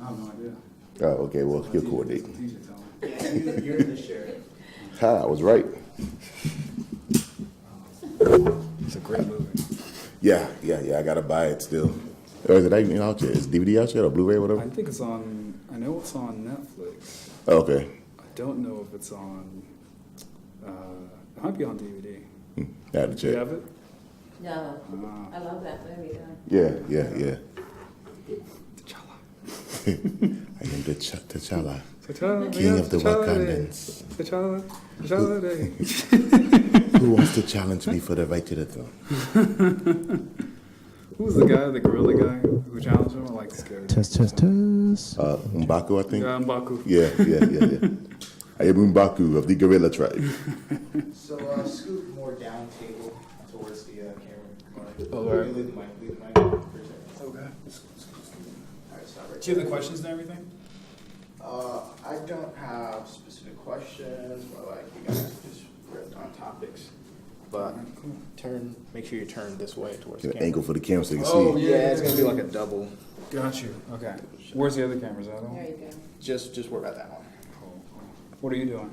have no idea. Oh, okay. Well, he'll coordinate. Yeah, you're in the share. Ha, I was right. It's a great movie. Yeah. I gotta buy it still. Or is it even out yet? Is DVD out yet or Blu-ray or whatever? I think it's on. I know it's on Netflix. Oh, okay. I don't know if it's on. It might be on DVD. I had to Do check. you have it? No, I love that movie though. Yeah. T'Challa. I am T'Challa, T'Challa, king of the T'Challa Day. Wakandans. T'Challa Day. Who wants to challenge me for the right to the throne? Who was the guy, the gorilla guy, who challenged him? I like this character. Test. M'Baku, I think. Yeah, M'Baku. Yeah. I am M'Baku of the gorilla tribe. So scoot more down table towards the camera. Oh, right. Leave the mic for a second. Okay. All right, stop right Do you have the questions and everything? I don't have specific questions, but like you guys just ripped on topics. But make sure you turn this way towards the Get an camera. angle for the camera so you can Oh, see. Yeah, it's gonna be like a double. Got you. Okay. Where's the other cameras at? There you go. Just worry about that one. What are you doing?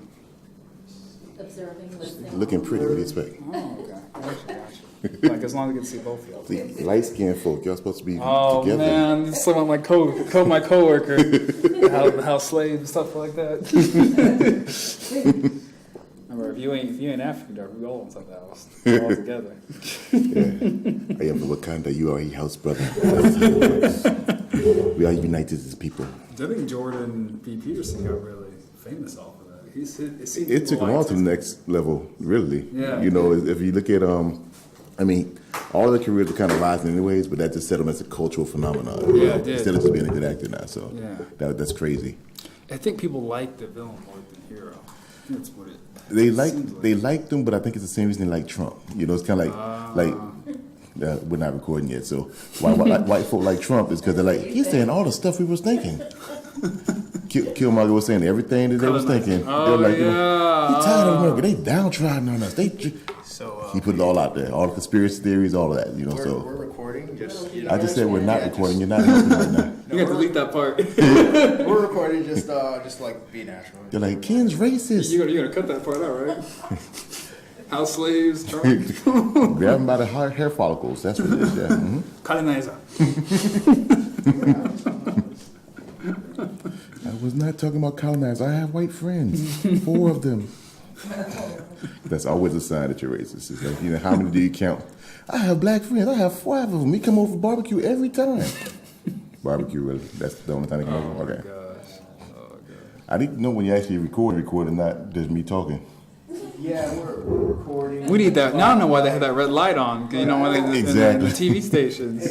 Observing, listening. Looking pretty. What do you expect? Oh, okay. Gotcha. Like, as long as I can see both of y'all. See, light-skinned folk, y'all supposed to be Oh, together. man. This is about my coworker. how slaves and stuff like that. Remember, if you ain't African, dog, we all inside the house. We're all together. I am the Wakanda. You are a house brother. We are united as people. I think Jordan B. Peterson got really famous off of that. It took him on to the next level, really. Yeah. You know, if you look at, I mean, all the careers are kind of rising anyways, but that just set him as a cultural phenomenon. you Yeah, know, it did. Instead of just being a good actor now, so Yeah. that's crazy. I think people like the villain more than the hero. I think that's what it They seems liked him, but I think it's the same reason they like Trump. You know, it's kind of like we're not recording yet, so why white folk like Trump is because they're like, he's saying all the stuff we was thinking. Killmonger was saying everything that they was thinking. Oh, They're like, yeah. you know, he tired of America. They downtrodden on us. So He put it all out there, all the conspiracy theories, all of that. You know, we're so recording. Just I just said we're not recording. You're not helping right now. You got to delete that part. We're recording. Just like be natural. They're like, Ken's racist. You're gonna cut that part out, right? House slaves, Trump, Grab him by the hair follicles. That's what it is. Yeah. Mhm. colonizer. I was not talking about colonizers. I have white friends, 4 of them. That's always a sign that you're racist. It's like, you know, how many do you count? I have black friends. I have 5 of them. We come over for barbecue every time. Barbecue, really? That's the only time they come over? Okay. Gosh. Oh, gosh. I need to know when you actually record and not just me talking. Yeah, we're recording. We need that. Now I know why they have that red light on. You know, when they Exactly. the TV stations.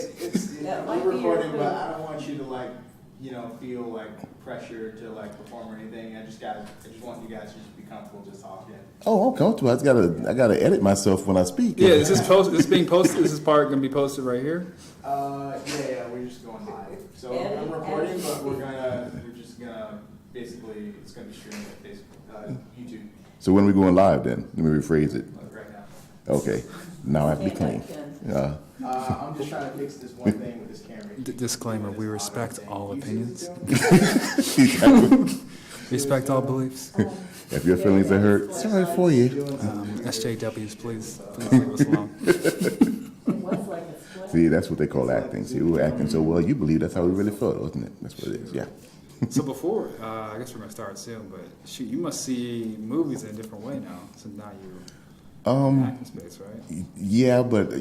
We're recording, but I don't want you to feel like pressure to perform or anything. I just want you guys to just be comfortable just talking. Oh, I'm comfortable. I gotta edit myself when I speak. Yeah, is this being posted? Is this part gonna be posted right here? Yeah, we're just going live. So I'm recording, but we're just gonna basically it's gonna be streamed at Facebook, YouTube So when are we going live then? Let me rephrase it. right now. Okay. Now I have to be clean. I'm just trying to fix this one thing with this camera. Disclaimer: we respect all opinions, respect all beliefs. If your feelings are hurt, sorry for you. SJWs, please leave us alone. See, that's what they call acting. See, we were acting so well, you believe that's how we really felt, wasn't it? That's what it is, yeah. So before, I guess we're gonna start soon, but shoot, you must see movies in a different way now. So now you're in acting space, right? Yeah, but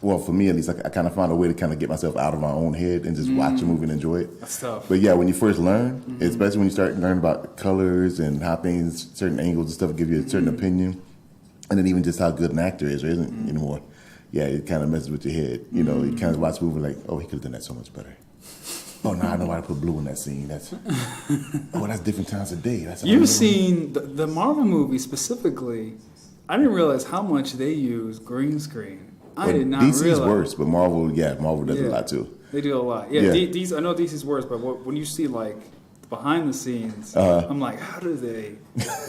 well, for me at least, I kind of found a way to kind of get myself out of my own head and just watch a movie and enjoy it. That's tough. But yeah, when you first learn, especially when you start learning about colors and how things, certain angles and stuff give you a certain opinion, and then even just how good an actor is or isn't anymore. Yeah, it kind of messes with your head. You know, you kind of watch a movie like, oh, he could have done that so much better. Oh, now I know why to put blue in that scene. That's different times of day. You've seen the Marvel movies specifically. I didn't realize how much they use green screen. I did not DC's realize. worse, but Marvel does a lot too. They do a lot. Yeah, Yeah. I know DC's worse, but when you see like behind the scenes, I'm like, how do they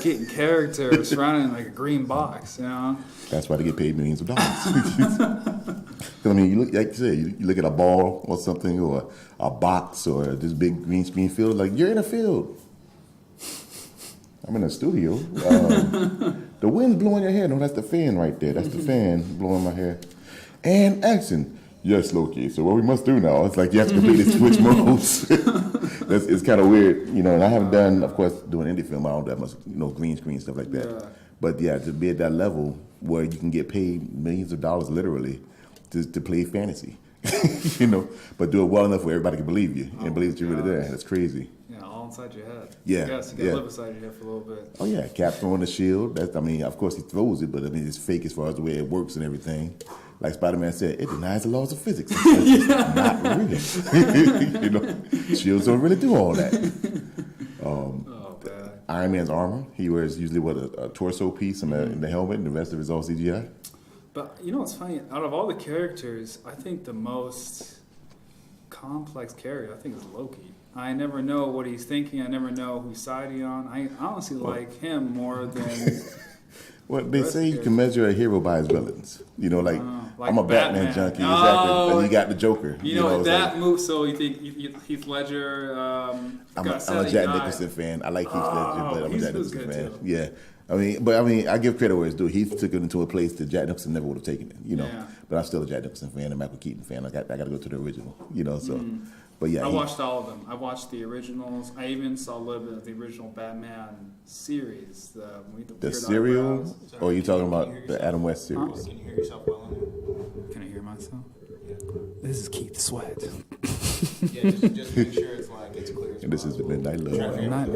get in character surrounding like a green box? You know? That's why they get paid millions of dollars. I mean, you look like you said, you look at a ball or something, or a box, or this big green screen field. Like you're in a field. I'm in a studio. The wind's blowing your hair. No, that's the fan right there. That's the fan blowing my hair. And action. Yes, Loki. So what we must do now? It's like you have to completely switch modes. It's kind of weird, you know. And I haven't done, of course, doing indie film. I don't do that much, green screen stuff like that. Yeah. But yeah, to be at that level where you can get paid millions of dollars, literally, to play fantasy, but do it well enough where everybody can believe you and believe that you're really there. That's crazy. Yeah, all inside your head. Yeah, Yes, you gotta live inside your head for a little bit. Oh yeah, Cap throwing the shield. Of course he throws it, but I mean it's fake as far as the way it works and everything. Like Spider-Man said, it denies the laws of physics. It's not real. Shields don't really do all that. Iron Man's armor, he wears usually a torso piece in the helmet, and the rest of it is all CGI. But you know what's funny? Out of all the characters, I think the most complex character, I think, is Loki. I never know what he's thinking. I never know whose side he's on. I honestly like him more than... Well, they say you can measure a hero by his villains. Like I'm a Batman junkie, exactly. And you got the Joker. That move. So you think Heath Ledger? I'm a Jack Nicholson fan. I like Heath Ledger, but I'm a Jack Nicholson fan. Too. Yeah, I give credit where it's due. Heath took it into a place that Jack Nicholson never would have taken it. Yeah. But I'm still a Jack Nicholson fan, a Michael Keaton fan. I got to go to the original. So. But yeah, I watched all of them. I watched the originals. I even saw a little bit of the original Batman series. The serial? Or are you talking about the Adam West series? Can you hear yourself well in it? Can I hear myself? Yeah. This is Keith Sweat. Yeah, just make sure it's clear. And this is the Midnight Love. Midnight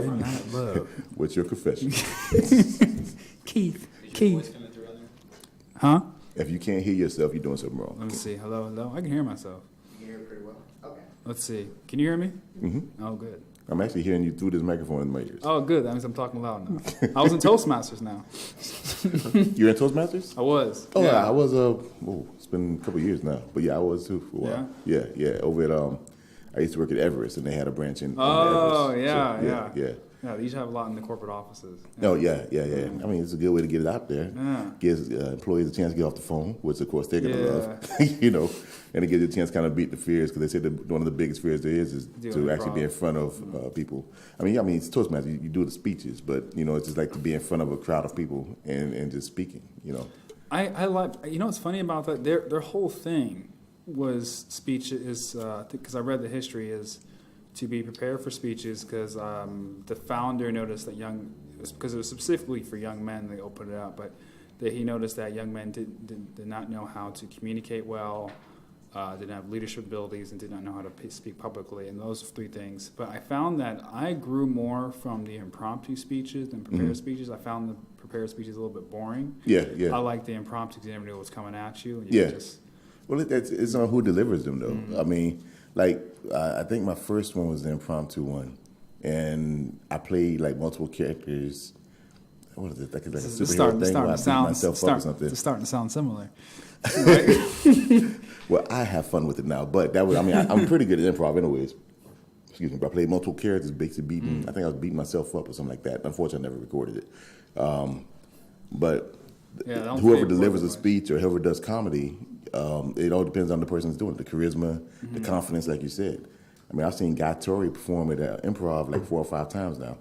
Love. What's your confession? Keith. Is your voice coming through on there? Huh? If you can't hear yourself, you're doing something wrong. Let me see. Hello. I can hear myself. You can hear it pretty well. Okay. Let's see. Can you hear me? Mm-hmm. Oh, good. I'm actually hearing you through this microphone in my ears. Oh, good. That means I'm talking loud now. I was in Toastmasters now. You're in Toastmasters? I was. Oh, yeah. I was. It's been a couple of years now, but yeah, I was too for a while. Yeah. Over at I used to work at Everest, and they had a branch in. Oh, Everest. yeah. Yeah, they used to have a lot in the corporate offices. Yeah. Oh, yeah. I mean, it's a good way to get it out there. Yeah. Gives employees a chance to get off the phone, which, of course, they're going to love, and it gives you a chance to kind of beat the fears, because they say that one of the biggest fears there is to actually be in front of people. I mean, it's Toastmasters. You do the speeches, but, it's just like to be in front of a crowd of people and just speaking, I like, what's funny about that? Their whole thing was speech is, because I read the history, is to be prepared for speeches, because the founder noticed that because it was specifically for young men, they opened it up, but that he noticed that young men did not know how to communicate well, didn't have leadership abilities, and did not know how to speak publicly, and those three things. But I found that I grew more from the impromptu speeches than prepared speeches. I found the prepared speeches a little bit boring. Yeah. I like the impromptu, because you never knew what was coming at you. And you Well, it's on who delivers them, though. Mm-hmm. I mean, I think my first one was the impromptu one, and I played multiple characters. What is it? Like a superhero thing where I beat myself up or something. It's starting to sound similar. Well, I have fun with it now, but that was, I'm pretty good at improv anyways. Excuse me, but I played multiple characters, basically beating, I think I was beating myself up or something like that. Unfortunately, I never recorded it. But whoever delivers a speech or whoever does comedy, it all depends on the person who's doing it, the charisma, the confidence, like you said. I've seen Guy Torrey perform at improv 4 or 5 times now,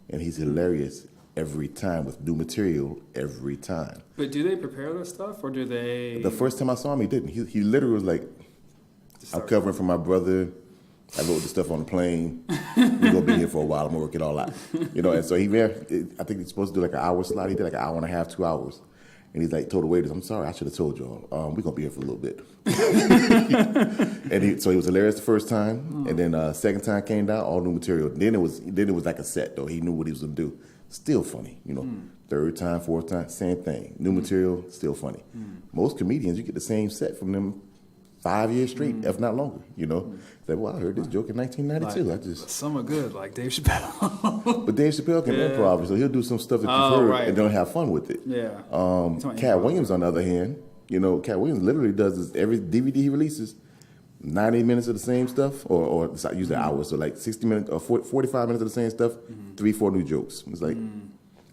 and he's hilarious every time with new material every time. But do they prepare their stuff, or do they? The first time I saw him, he didn't. He literally was like, I'm covering for my brother. I wrote the stuff on the plane. We're going to be here for a while. I'm going to work it all out. And so he ran, I think he's supposed to do an hour slot. He did an hour and a half, 2 hours. And he's told the waiters, I'm sorry, I should have told y'all. We're going to be here for a little bit. And so he was hilarious the first time. And then second time came down, all new material. Then it was like a set, though. He knew what he was going to do. Still funny, Third time, fourth time, same thing. New material, still funny. Most comedians, you get the same set from them 5 years straight, if not longer, It's like, well, I heard this joke in 1992. Some are good, like Dave Chappelle. But Dave Chappelle can improv, so he'll do some stuff that you've heard and don't have fun with it. Yeah. Cat Williams, on the other hand, Cat Williams literally does this every DVD he releases, 90 minutes of the same stuff, or usually hours, so 60 minutes or 45 minutes of the same stuff, 3-4 new jokes. It's like,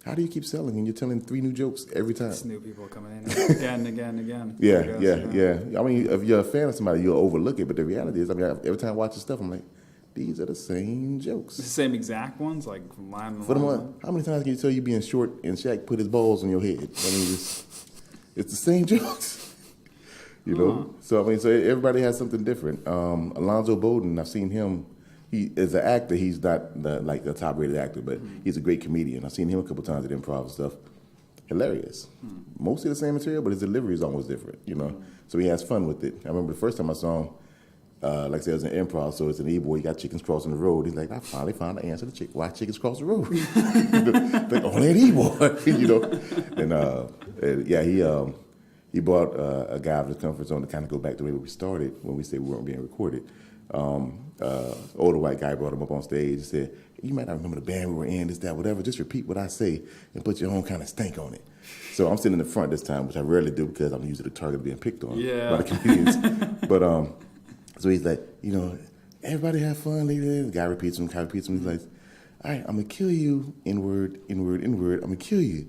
how do you keep selling and you're telling 3 new jokes every time? It's new people coming in again and again and again. Yeah. I mean, if you're a fan of somebody, you'll overlook it. But the reality is, I mean, every time I watch his stuff, I'm like, these are the same jokes. The same exact ones, like from line to For the line. one, how many times can you tell you being short and Shaq put his balls on your head? I mean, it's the same jokes. You know? So, I mean, so everybody has something different. Alonzo Bowden, I've seen him. He as an actor, he's not like the top-rated actor, but he's a great comedian. I've seen him a couple times at improv and stuff. Hilarious. Mostly the same material, but his delivery is almost different, you know? So he has fun with it. I remember the first time I saw him, like I said, it was an improv, so it's an E-boy. He got chickens crossing the road. He's like, I finally found the answer to why chickens cross the road. Like, only an E-boy, you know? And yeah, he brought a guy out of the comfort zone to kind of go back to the way we started when we said we weren't being recorded. Older white guy brought him up on stage and said, you might not remember the band we were in, this, that, whatever. Just repeat what I say and put your own kind of stank on it. So I'm sitting in the front this time, which I rarely do because I'm usually the target of being picked on by the comedians. But so he's like, you know, everybody have fun. The guy repeats him, He's like, all right, I'm going to kill you, N-word, N-word, N-word. I'm going to kill you.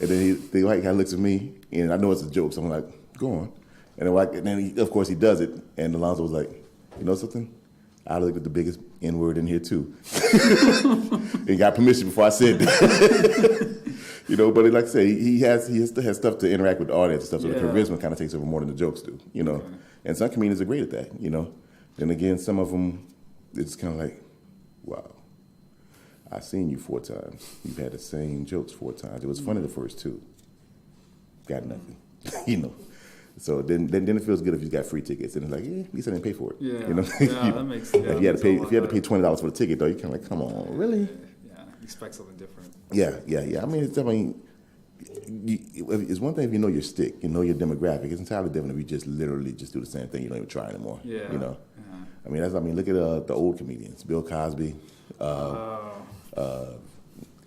And then the white guy looks at me, and I know it's a joke, so I'm like, go on. And then of course, he does it. And Alonzo was like, you know something? I looked at the biggest N-word in here, too. He got permission before I said that. You know, but like I say, he has stuff to interact with the audience and stuff, so the charisma kind of takes over more than the jokes do, you know. Okay. And some comedians are great at that, you know. Then again, some of them, it's kind of like, wow, I've seen you 4 times. You've had the same jokes 4 times. It was funny the first 2. Got nothing, you know. So then it feels good if you got free tickets, and it's like, at least I didn't pay for it. Yeah, you know? that makes sense. If you had to pay $20 for the ticket, though, you're kind of like, come on, really? Yeah, expect something different. Yeah. I mean, it's one thing if you know your stick, you know your demographic. It's entirely different if you just literally just do the same thing. You don't even try anymore. Yeah. You know. Yeah. I mean, look at the old comedians: Bill Cosby,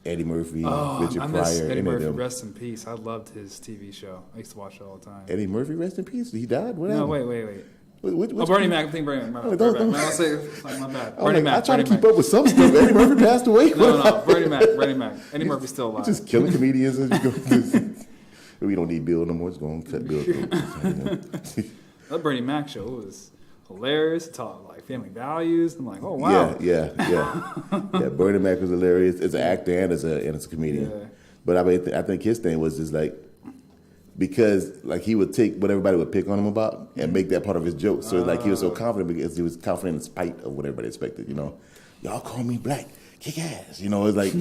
Eddie Murphy, Richard Pryor. Eddie Murphy, rest in peace. I loved his TV show. I used to watch it all the time. Eddie Murphy, rest in peace. He died. What No, happened? wait. Which Bernie Mac. I think Bernie Mac. My bad. Bernie Mac. I try to keep up with some stuff. Eddie Murphy passed away. No. Bernie Mac. Eddie Murphy's still alive. Just killing comedians as you go. We don't need Bill no more. Just going to cut Bill through. That Bernie Mac show was hilarious. It taught like family values. I'm like, oh wow. Yeah. Bernie Mac was hilarious as an actor and as a comedian. Yeah. But I mean, I think his thing was just like, because like he would take what everybody would pick on him about and make that part of his joke. So like he was so confident because he was confident in spite of what everybody expected. You know, y'all call me black, kick ass. You know, it's like,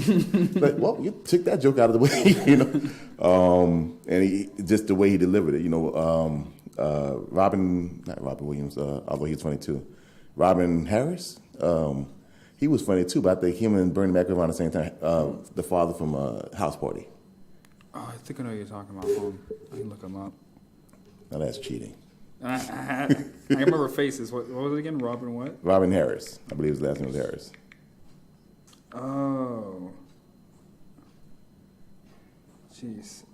well, you took that joke out of the way. You know, and he just the way he delivered it. You know, not Robin Williams, although he was funny too. Robin Harris, he was funny too, but I think him and Bernie Mac were around the same time. The father from House Party. Oh, I think I know what you're talking about. I can look him up. Now that's cheating. I remember faces. What was it again? Robin what? Robin Harris. I believe his last name was Harris. Oh. Jeez.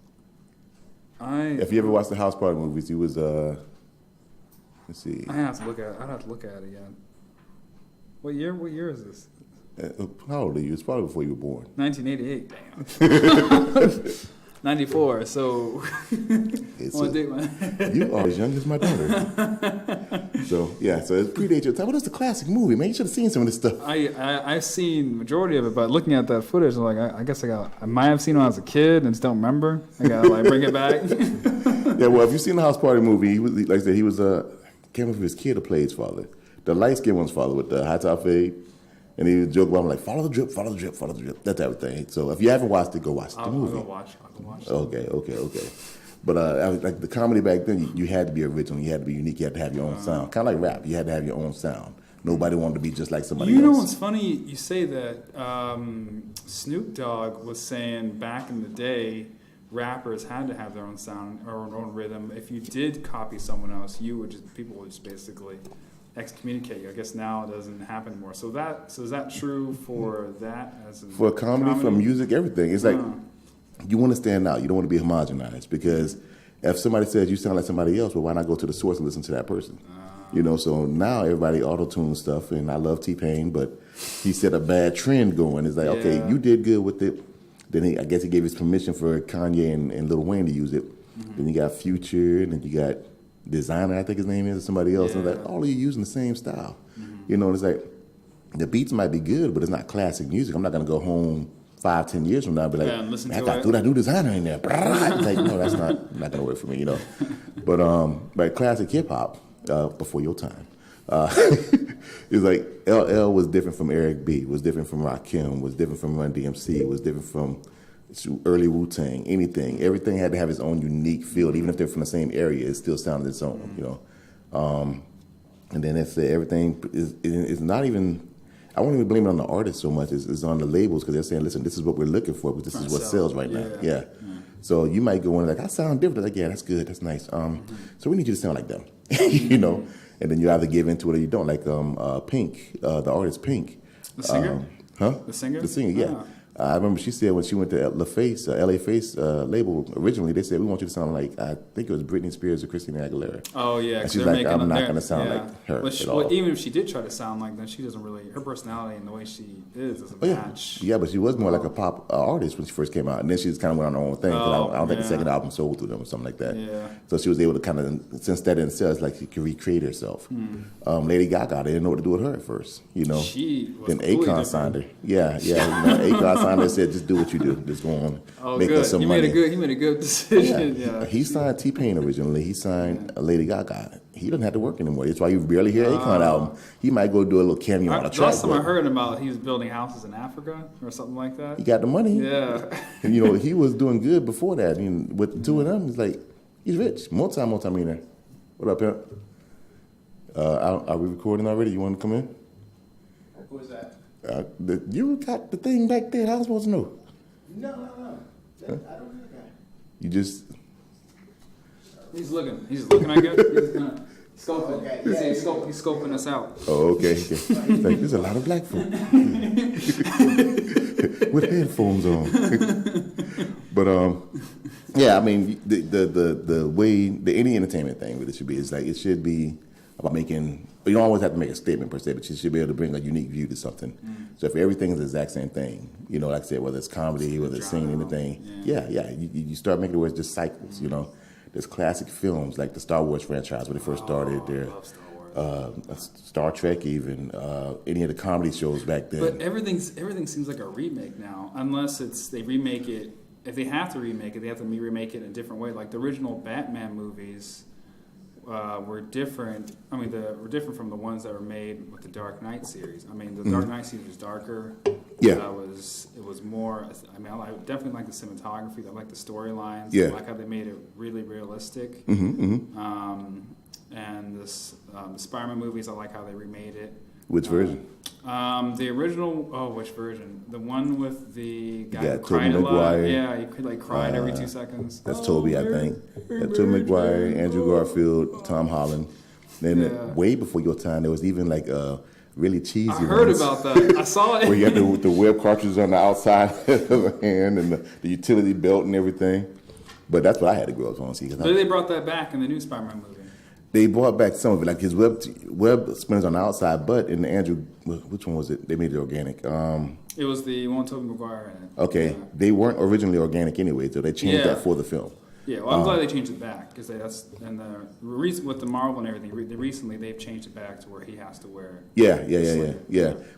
If you ever watched the House Party movies, he was let's see. I'd have to look at it again. What year is this? How old are you? It's probably before you were born. 1988. Damn. 94. So you are as young as my daughter. So yeah, so it predates your time. But it's a classic movie, man. You should have seen some of this stuff. I've seen majority of it, but looking at that footage, I'm like, I guess I might have seen it when I was a kid and just don't remember. I gotta like bring it back. Yeah, well, if you've seen the House Party movie, he was like I said, he was can't remember if his kid or played his father. The light skinned one's father with the high top fade. And he would joke about him like, follow the drip, follow the drip, follow the drip, that type of thing. So if you haven't watched it, go watch the movie. I'll go watch it. Okay. But like the comedy back then, you had to be original, you had to be unique, you had to have your own sound. Kind of like rap, you had to have your own sound. Nobody wanted to be just like somebody else. You know what's funny? You say that Snoop Dogg was saying back in the day, rappers had to have their own sound or their own rhythm. If you did copy someone else, people would just basically excommunicate you. I guess now it doesn't happen anymore. So is that true for that as in for comedy, for music, everything? It's like you want to stand out. You don't want to be homogenized because if somebody says you sound like somebody else, well, why not go to the source and listen to that person? You know. So now everybody auto-tune stuff, and I love T-Pain, but he set a bad trend going. It's like, okay, you did good with it. Then I guess he gave his permission for Kanye and Lil Wayne to use it. Then you got Future, and then you got Designer, I think his name is, or somebody else. And it's like, all of you using the same style. You know, and it's like, the beats might be good, but it's not classic music. I'm not going to go home 5-10 years from now and be like, I got to throw that new Designer in there. Like, no, that's not going to work for me, you know. But classic hip-hop, before your time, it's like LL was different from Eric B, was different from Rakim, was different from Run DMC, was different from early Wu-Tang, anything. Everything had to have its own unique feel. Even if they're from the same area, it still sounded its own, you know. And then it's everything is not even, I won't even blame it on the artist so much. It's on the labels because they're saying, listen, this is what we're looking for, but this is what sells right now. Yeah. So you might go in like, I sound different. Like, yeah, that's good. That's nice. So we need you to sound like them, you know. And then you either give into it or you don't. Like Pink, the artist Pink. The singer? The singer? The singer, yeah. I remember she said when she went to LA Face label, originally they said, we want you to sound like, I think it was Britney Spears or Christina Aguilera. Oh, yeah. And she's like, I'm not going to sound like her at all. Even if she did try to sound like that, she doesn't really, her personality and the way she is doesn't match. Yeah, but she was more like a pop artist when she first came out. And then she just kind of went on her own thing. I don't think the second album sold through them or something like that. Yeah. So she was able to kind of, since that didn't sell, it's like she could recreate herself. Lady Gaga, they didn't know what to do with her at first, you know. She was Then Akon signed her. Yeah. You know, Akon signed her and said, just do what you do. Just go on, make us some money. He made a good decision. Yeah. He signed T-Pain originally. He signed Lady Gaga. He doesn't have to work anymore. That's why you barely hear Akon album. He might go do a little cameo on a track. Last time I heard about, he was building houses in Africa or something like that. He got the money. Yeah. And you know, he was doing good before that. I mean, with the two of them, it's like, he's rich. Multi-millionaire. What up, Pimp? Are we recording already? You want to come in? Who is that? You got the thing back there. How am I supposed to know? No. I don't know the guy. You just... He's looking, I guess. He's kind of scoping. Okay, He's scoping us out. Oh, okay. It's like, there's a lot of black folk with headphones on. But yeah, I mean, the way any entertainment thing really should be is like, it should be about making. You don't always have to make a statement per se, but you should be able to bring a unique view to something. So if everything is the exact same thing, you know, like I said, whether it's comedy, whether it's singing, anything, you start making it where it's just cycles. You know, there's classic films like the Star Wars franchise when they first started. There, Star Trek, even any of the comedy shows back then. But everything seems like a remake now, unless they remake it. If they have to remake it, they have to remake it in a different way. Like the original Batman movies were different. I mean, were different from the ones that were made with the Dark Knight series. I mean, the Dark Knight series was darker. Yeah. It was more. I mean, I definitely like the cinematography. I like the storylines. Yeah. I like how they made it really realistic. And the Spider-Man movies, I like how they remade it. Which version? The original. Oh, which version? The one with the guy who Tobey cried a lot. Maguire. Yeah, he could cried every 2 seconds. That's Toby, I think. Tobey Maguire, Andrew Garfield, Tom Holland. Then way before your time, there was even like really cheesy ones. I heard about that. I saw it. Where you had the web cartridges on the outside of the hand and the utility belt and everything. But that's what I had to grow up on. See, but they brought that back in the new Spider-Man movie. They brought back some of it, like his web spinners on the outside, but in the Andrew, which one was it? They made it organic. It was the one with Tobey Maguire in it. Okay, they weren't originally organic anyway, so they changed that for the film. Yeah, well, I'm glad they changed it back because with the Marvel and everything. Recently, they've changed it back to where he has to wear. Yeah.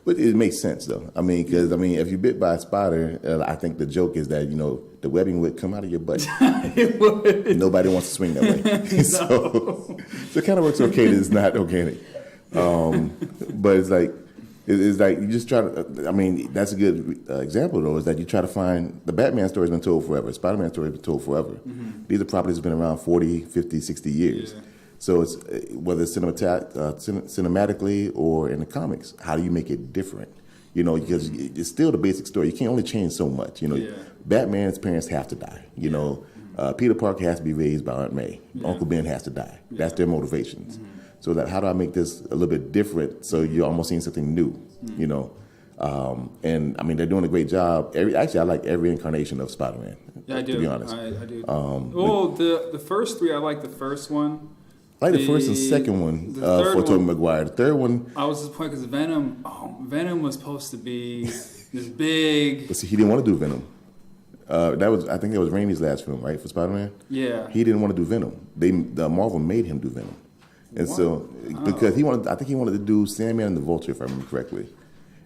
But it makes sense though. I mean, because if you bit by a spider, I think the joke is that the webbing would come out of your butt. It would. Nobody wants to swing that way. So it kind of works okay that it's not organic. But it's like you just try to. I mean, that's a good example though. Is that you try to find the Batman story's been told forever. Spider-Man story's been told forever. These are properties that have been around 40, 50, 60 years. Yeah. So it's whether it's cinematically or in the comics, how do you make it different? Because it's still the basic story. You can't only change so much. Batman's parents have to die. Peter Parker has to be raised by Aunt May. Uncle Ben has to die. That's their motivations. So how do I make this a little bit different so you're almost seeing something new, And, I mean, they're doing a great job. Actually, I like every incarnation of Spider-Man, I do. to be honest. I do. The first three, I like the first one. I like the first and second one for Tobey Maguire. The third one... I was disappointed because Venom was supposed to be this big... But see, he didn't want to do Venom. I think that was Raimi's last film, right, for Spider-Man. Yeah. He didn't want to do Venom. Marvel made him do Venom, and so because I think he wanted to do Sandman and the Vulture, if I remember correctly.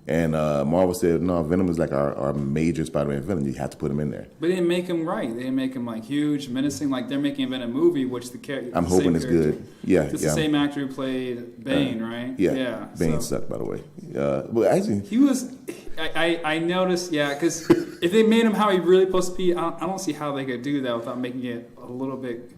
And Marvel said, no, Venom is like our major Spider-Man villain. You have to put him in there. But they didn't make him right. They didn't make him like huge, menacing. Like they're making him in a movie, which the character. I'm hoping it's good. Yeah, it's the same actor who played Bane, right? Yeah. Bane sucked, by the way. But actually, he was. I noticed, because if they made him how he really supposed to be, I don't see how they could do that without making it a little bit.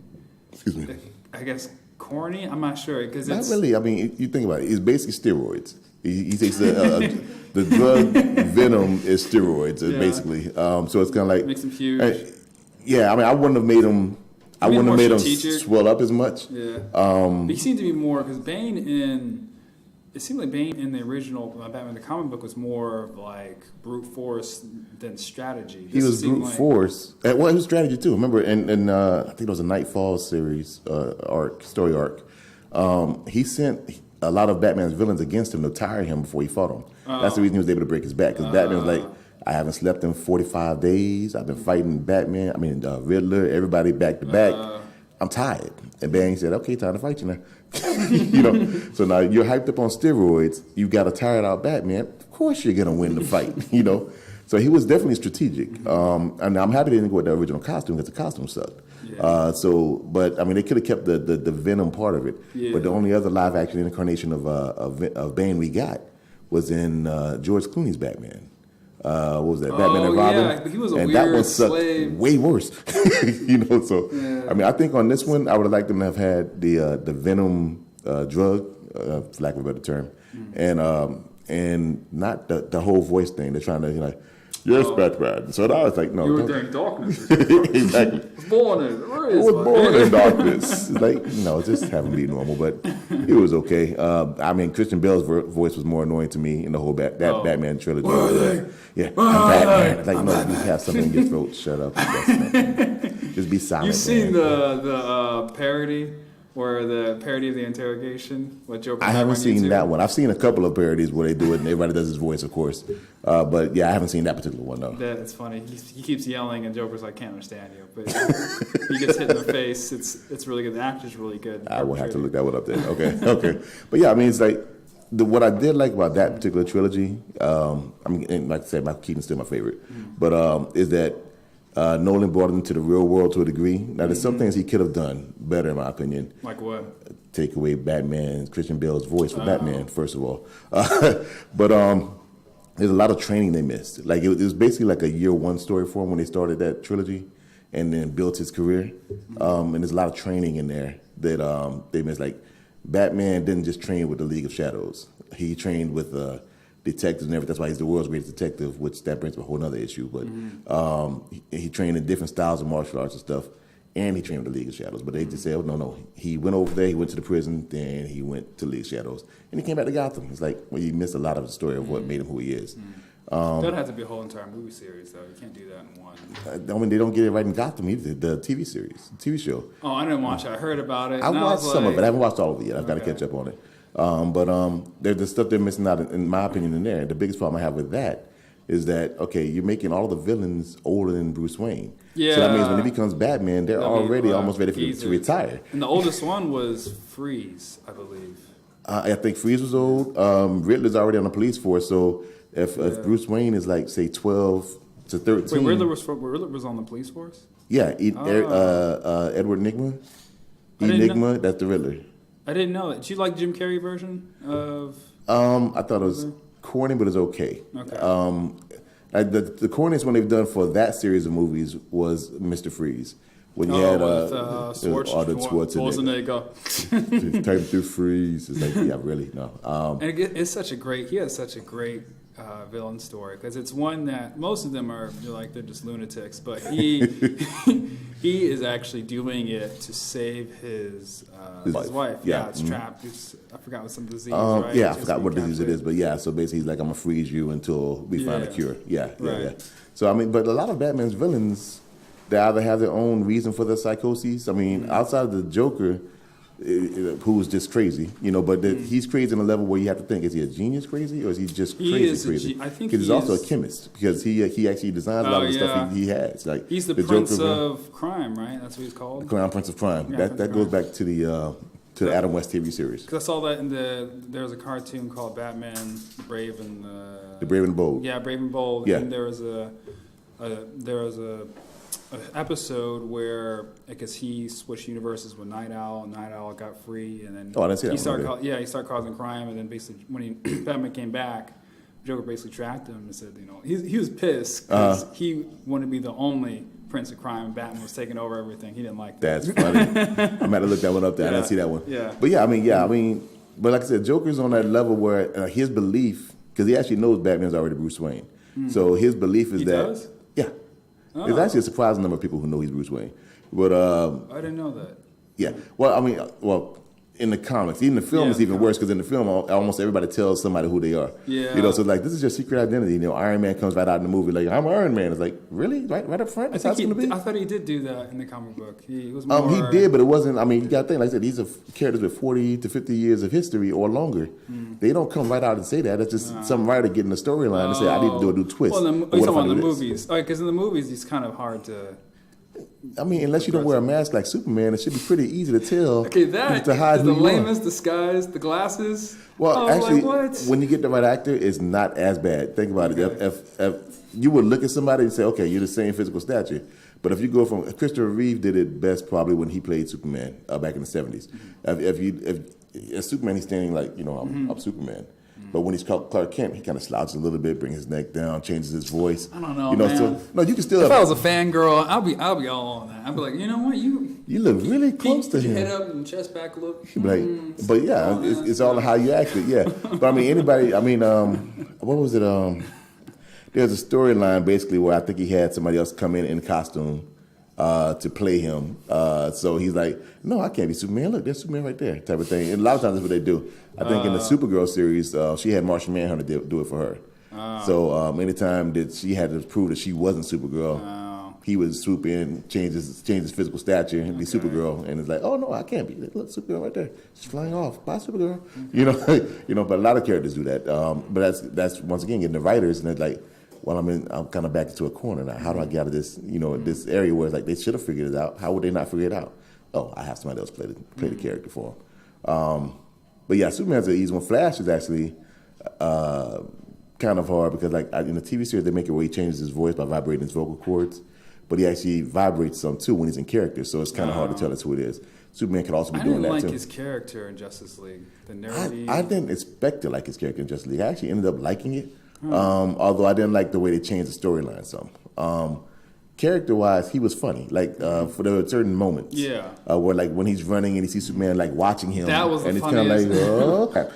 Excuse me. I guess corny. I'm not sure because not really. I mean, you think about it. It's basically steroids. He takes the drug Venom is steroids, basically. So it's kind of like makes him huge. Yeah, I mean, I wouldn't have made him. I wouldn't have made him swell up as much. Yeah. But he seemed to be more because it seemed like Bane in the original Batman the comic book was more of like brute force than strategy. He was brute force. Well, it was strategy too. Remember, in I think it was a Nightfall series story arc. He sent a lot of Batman's villains against him to tire him before he fought them. That's the reason he was able to break his back. Because Batman was like, I haven't slept in 45 days. I've been fighting Riddler, everybody back to back. I'm tired. And Bane said, okay, time to fight you now. So now you're hyped up on steroids. You got a tired out Batman. Of course you're going to win the fight, So he was definitely strategic. And I'm happy they didn't go with the original costume because the costume sucked. Yeah. But I mean, they could have kept the Venom part of it. Yeah. But the only other live action incarnation of Bane we got was in George Clooney's Batman. What was that? Batman and Robin. Yeah, he was a and weird that one sucked slave. Way worse. I mean, I think on this one, I would have liked them to have had the Venom drug, for lack of a better term, and not the whole voice thing. They're trying to yes, Batman. So I was like, no. You were in darkness. Exactly. I was born in darkness. It's like, just have him be normal, but it was okay. I mean, Christian Bale's voice was more annoying to me in the whole Batman trilogy. I'm Batman. It's like, no, you have something in your throat. Shut up. Just be silent. You've seen the parody? Or the parody of the interrogation with Joker. I haven't seen that one. I've seen a couple of parodies where they do it and everybody does his voice, of course. But yeah, I haven't seen that particular one, though. That's funny. He keeps yelling and Joker's like, can't understand you. But he gets hit in the face. It's really good. The actor's really good. I will have to look that one up then. Okay. But yeah, I mean, it's like, what I did like about that particular trilogy, and like I said, Michael Keaton's still my favorite, but is that Nolan brought it into the real world to a degree. Now, there's some things he could have done better, in my opinion. Like what? Take away Christian Bale's voice for Batman, first of all. But there's a lot of training they missed. Like, it was basically like a year one story for him when they started that trilogy and then built his career. And there's a lot of training in there that they missed. Like, Batman didn't just train with the League of Shadows. He trained with detectives and everything. That's why he's the world's greatest detective, which that brings up a whole other issue. But he trained in different styles of martial arts and stuff, and he trained with the League of Shadows. But they just said, oh, no. He went over there, he went to the prison, then he went to League of Shadows. And he came back to Gotham. It's like, well, you missed a lot of the story of what made him who he is. That'd have to be a whole entire movie series, though. You can't do that in one. I mean, they don't get it right in Gotham either, the TV series, the TV show. Oh, I didn't watch it. I heard about it. I watched some of it. I haven't watched all of it yet. I've got to catch up on it. But there's the stuff they're missing out, in my opinion, in there. The biggest problem I have with that is that, okay, you're making all the villains older than Bruce Wayne. Yeah. So that means when he becomes Batman, they're already almost ready for him to retire. And the oldest one was Freeze, I believe. I think Freeze was old. Riddler's already on the police force, so if Bruce Wayne is like, say, 12 to 13. Wait, Riddler was on the police force? Yeah, Edward Nygma. Enigma, that's the Riddler. I didn't know that. Did you like Jim Carrey version of? I thought it was corny, but it's okay. Okay. The corniest one they've done for that series of movies was Mr. Freeze. When you had Arnold Schwarzenegger. Type through Freeze. It's like, yeah, really, no. And it's such a great. He has such a great villain story because it's one that most of them they're just lunatics, but he he is actually doing it to save his wife. Yeah, it's trapped. I forgot what some disease. Right? Yeah, I forgot what disease it is, but yeah. So basically, he's like, I'm gonna freeze you until we find a cure. Yeah. So I mean, but a lot of Batman's villains, they either have their own reason for their psychoses. I mean, outside of the Joker, who's just crazy, but he's crazy on a level where you have to think, is he a genius crazy or is he just crazy? I think he's also a chemist because he actually designs a lot of the stuff he has. Like he's the Prince of Crime, right? That's what he's called. The Crown Prince of Crime. Yeah, that goes back to the Adam West TV series. Because I saw that there was a cartoon called Batman, Brave and the Brave and Bold. Yeah, Brave and Bold. Yeah. And there was a episode where I guess he switched universes with Night Owl, and Night Owl got free, and then I didn't see that he started causing crime, and then basically when Batman came back, Joker basically tracked him and said, he was pissed because he wanted to be the only Prince of Crime, and Batman was taking over everything. He didn't like that. That's funny. I'm going to look that one up there. Yeah. I didn't see that one. Yeah. But but like I said, Joker's on that level where his belief, because he actually knows Batman's already Bruce Wayne. So his belief is He that. does? Yeah. Oh. There's actually a surprising number of people who know he's Bruce Wayne. But I didn't know that. yeah. Well, in the comics, even the film is even worse because in the film, almost everybody tells somebody who they are. Yeah. So like this is your secret identity. Iron Man comes right out in the movie like, I'm Iron Man. It's like, really? Right up front? That's how it's going to be? I thought he did do that in the comic book. He was more... He did, but it wasn't. I mean, you got to think, like I said, these are characters with 40 to 50 years of history or longer. They don't come right out and say that. It's just some writer getting the storyline and say, I need to do a new twist. Well, you're talking about the movies. Because in the movies, it's kind of hard to... I mean, unless you don't wear a mask like Superman, it should be pretty easy to tell. Okay, that to hide is the who you are. lamest disguise, the glasses. Well, actually, what? when you get the right actor, it's not as bad. Think about it. If you would look at somebody and say, okay, you're the same physical stature, but if you go from Christopher Reeve did it best probably when he played Superman back in the 70s. If Superman, he's standing like I'm Superman. But when he's Clark Kent, he kind of slouches a little bit, brings his neck down, changes his voice. I don't know, man. So, you can still. If I was a fangirl, I'll be all on that. I'd be like, you know what, you look really close to him. Head up and chest back look. But yeah, it's all how you act it. Yeah, but I mean, anybody. I mean, what was it? There's a storyline basically where I think he had somebody else come in costume to play him. So he's like, no, I can't be Superman. Look, there's Superman right there, type of thing. And a lot of times that's what they do. I think in the Supergirl series, she had Martian Manhunter do it for her. So anytime that she had to prove that she wasn't Supergirl, he would swoop in, change his physical stature, and be Supergirl. And it's like, oh no, I can't be. Look, Supergirl right there, she's flying off. Bye, Supergirl. But a lot of characters do that. But that's once again getting the writers, and it's like, well, I'm kind of back into a corner now. How do I get out of this, this area where it's like they should have figured it out? How would they not figure it out? Oh, I have somebody else play the character for them. But yeah, Superman's an easy one. Flash is actually kind of hard because like in the TV series, they make it where he changes his voice by vibrating his vocal cords. But he actually vibrates some too when he's in character, so it's kind of hard to tell us who it is. Superman could also be doing that too. I didn't like his character in Justice League. The nerdy. I didn't expect to like his character in Justice League. I actually ended up liking it. Although I didn't like the way they changed the storyline some. Character-wise, he was funny. Like for there were certain moments, where like when he's running and he sees Superman like watching him, that was and the it's kind of like, oh, okay.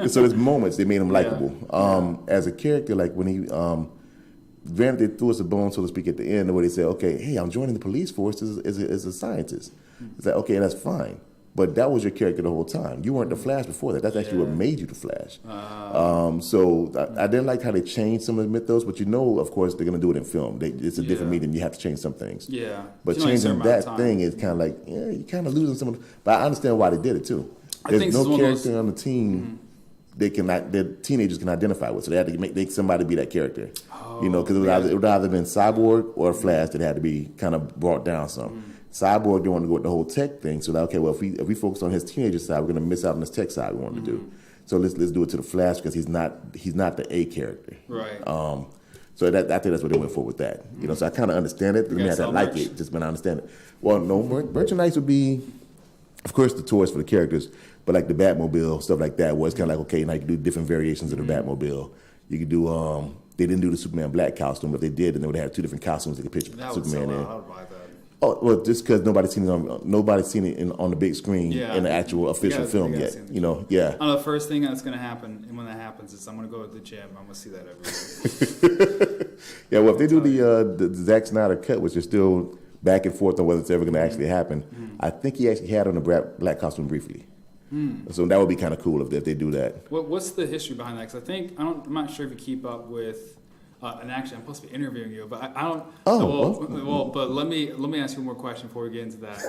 So there's moments that made him likable. As a character, like when he, granted they threw us a bone, so to speak, at the end, where they said, okay, hey, I'm joining the police force as a scientist. It's like, okay, that's fine. But that was your character the whole time. You weren't the Flash before that. That's actually what made you the Flash. So I didn't like how they changed some of the mythos, but of course, they're going to do it in film. It's a different medium. You have to change some things. Yeah. But changing that thing is kind of like, you're kind of losing some of the... But I understand why they did it, too. There's no character on the team the teenagers can identify with, so they had to make somebody be that character. Because it would either been Cyborg or Flash that had to be kind of brought down some. Cyborg didn't want to go with the whole tech thing, so that, okay, well, if we focus on his teenager side, we're going to miss out on this tech side we wanted to do. So let's do it to the Flash because he's not the A character. Right. So I think that's what they went for with that. So I kind of understand it. I mean, I like it, just when I understand it. Well, no, merchandise would be, of course, the toys for the characters, but like the Batmobile, stuff like that, where it's kind of like, okay, now you can do different variations of the Batmobile. You could do, they didn't do the Superman black costume, but they did, and they would have two different costumes they could picture Superman in. I would buy that. Oh, well, just because nobody's seen it on the big screen in the actual official film yet. I know the first thing that's going to happen, and when that happens, is I'm going to go to the gym. I'm going to see that every week. Yeah, well, if they do the Zack Snyder cut, which is still back and forth on whether it's ever going to actually happen, I think he actually had on the black costume briefly. So that would be kind of cool if they do that. What's the history behind that? Because I'm not sure if you keep up with. And actually, I'm supposed to be interviewing you, but I don't. But let me ask you one more question before we get into that.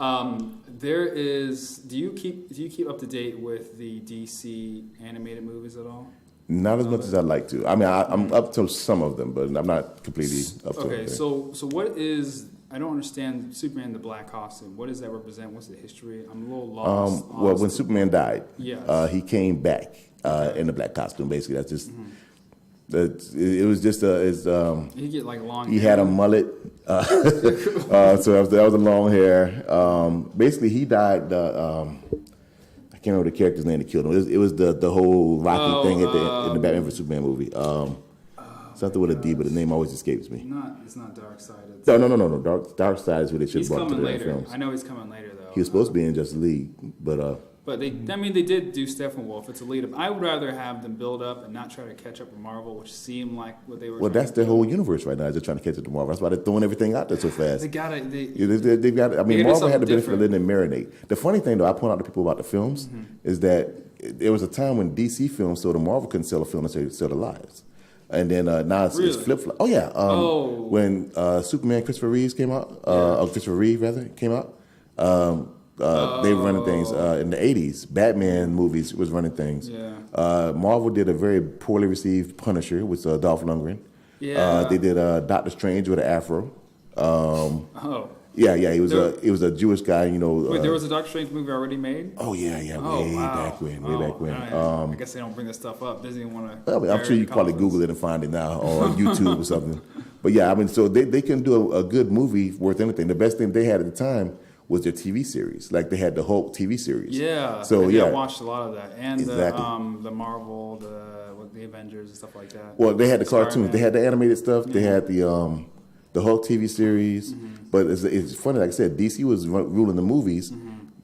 There is. Do you keep up to date with the DC animated movies at all? Not as much as I'd like to. I mean, I'm up to some of them, but I'm not completely up to Okay, it. so what is? I don't understand Superman in the black costume. What does that represent? What's the history? I'm a little lost. Well, when Superman died, Yes. he came back in the black costume. Basically, that's just. It was just he get like long. He hair. had a mullet, so that was a long hair. Basically, he died. I can't remember the character's name that killed him. It was the whole Rocky thing in the Batman vs Superman movie. Something with a D, but the name always escapes me. It's not Darkseid. No. Darkseid is what they should have He's brought to coming the later. films. I know he's coming later though. He was supposed to be in Justice League, but they did do Steppenwolf. It's a lead up. I would rather have them build up and not try to catch up with Marvel, which seemed like what they were. well, that's their whole universe right now. Is they're trying to catch up to Marvel. That's why they're throwing everything out there so fast. They've got. I mean, Marvel had the benefit of letting them marinate. The funny thing, though, I point out to people about the films is that there was a time when DC films sold, the Marvel couldn't sell a film until they sell the lives. And then now it's flip flop. Oh yeah. When Superman Christopher Reeve came out, they were running things in the 80s. Batman movies was running things. Yeah. Marvel did a very poorly received Punisher with Dolph Lundgren. Yeah. They did Doctor Strange with an afro. Yeah, he was a Jewish guy, you know. Wait, there was a Doctor Strange movie already made? Oh yeah, way back when. I guess they don't bring this stuff up. Disney want to. I'm sure you can probably Google it and find it now on YouTube or something. But yeah, I mean, so they can do a good movie worth anything. The best thing they had at the time was their TV series. Like they had the Hulk TV series. Yeah. So I watched a lot of that, and exactly. the Marvel, the Avengers and stuff like that. Well, they had the cartoons. Starman. They had the animated stuff. They had the Hulk TV series. But it's funny, like I said, DC was ruling the movies.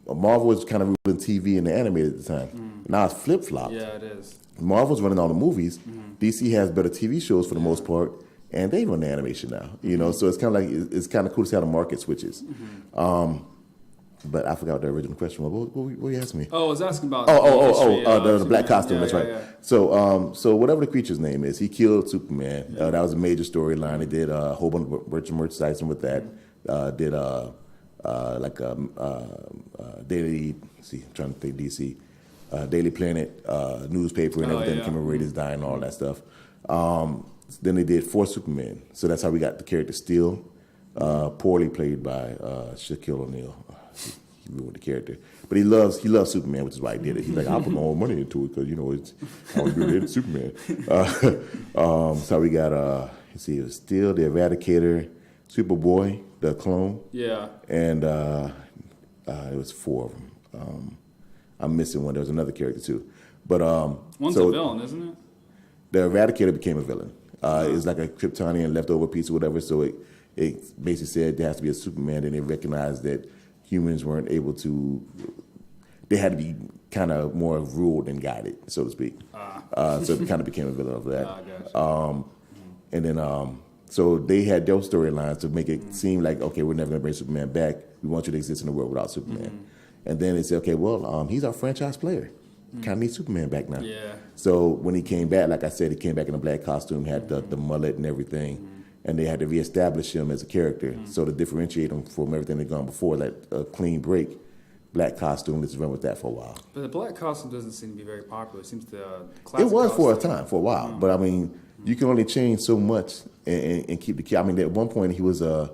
Marvel was kind of ruling TV and the animated at the time. Now it's flip flop. Yeah, it is. Marvel's running all the movies. DC has better TV shows for the most part, and they run the animation now. You know, so it's kind of like it's kind of cool to see how the market switches. But I forgot what the original question was. What were you asking me? Oh, I was asking about the black costume. Yeah, that's right. Yeah. So whatever the creature's name is, he killed Superman. That was a major storyline. They did a whole bunch of merchandising with that. Did daily. I'm trying to think DC. Daily Planet newspaper and everything. Commemorated his dying and all that stuff. Then they did 4 Supermen. So that's how we got the character Steel, poorly played by Shaquille O'Neal. He ruined the character, but he loves Superman, which is why he did it. He's like, I'll put my own money into it because it's I was really into Superman. So we got it was Steel, the Eradicator, Superboy, the clone. Yeah. And it was 4 of them. I'm missing one. There was another character too, but one's a villain, isn't it? The Eradicator became a villain. It's like a Kryptonian leftover piece or whatever. So it basically said there has to be a Superman, and they recognized that humans weren't able to. They had to be kind of more ruled and guided, so to speak. So it kind of became a villain of that. Gotcha. And then so they had those storylines to make it seem like, okay, we're never going to bring Superman back. We want you to exist in a world without Superman. And then they said, okay, well, he's our franchise player. Kind of need Superman back now. Yeah. So when he came back, like I said, he came back in a black costume, had the mullet and everything. And they had to reestablish him as a character. So to differentiate him from everything they'd gone before, like a clean break, black costume, let's run with that for a while. But the black costume doesn't seem to be very popular. It seems the classic. It was for a time, for a while. But I mean, you can only change so much and keep the. I mean, at one point he was like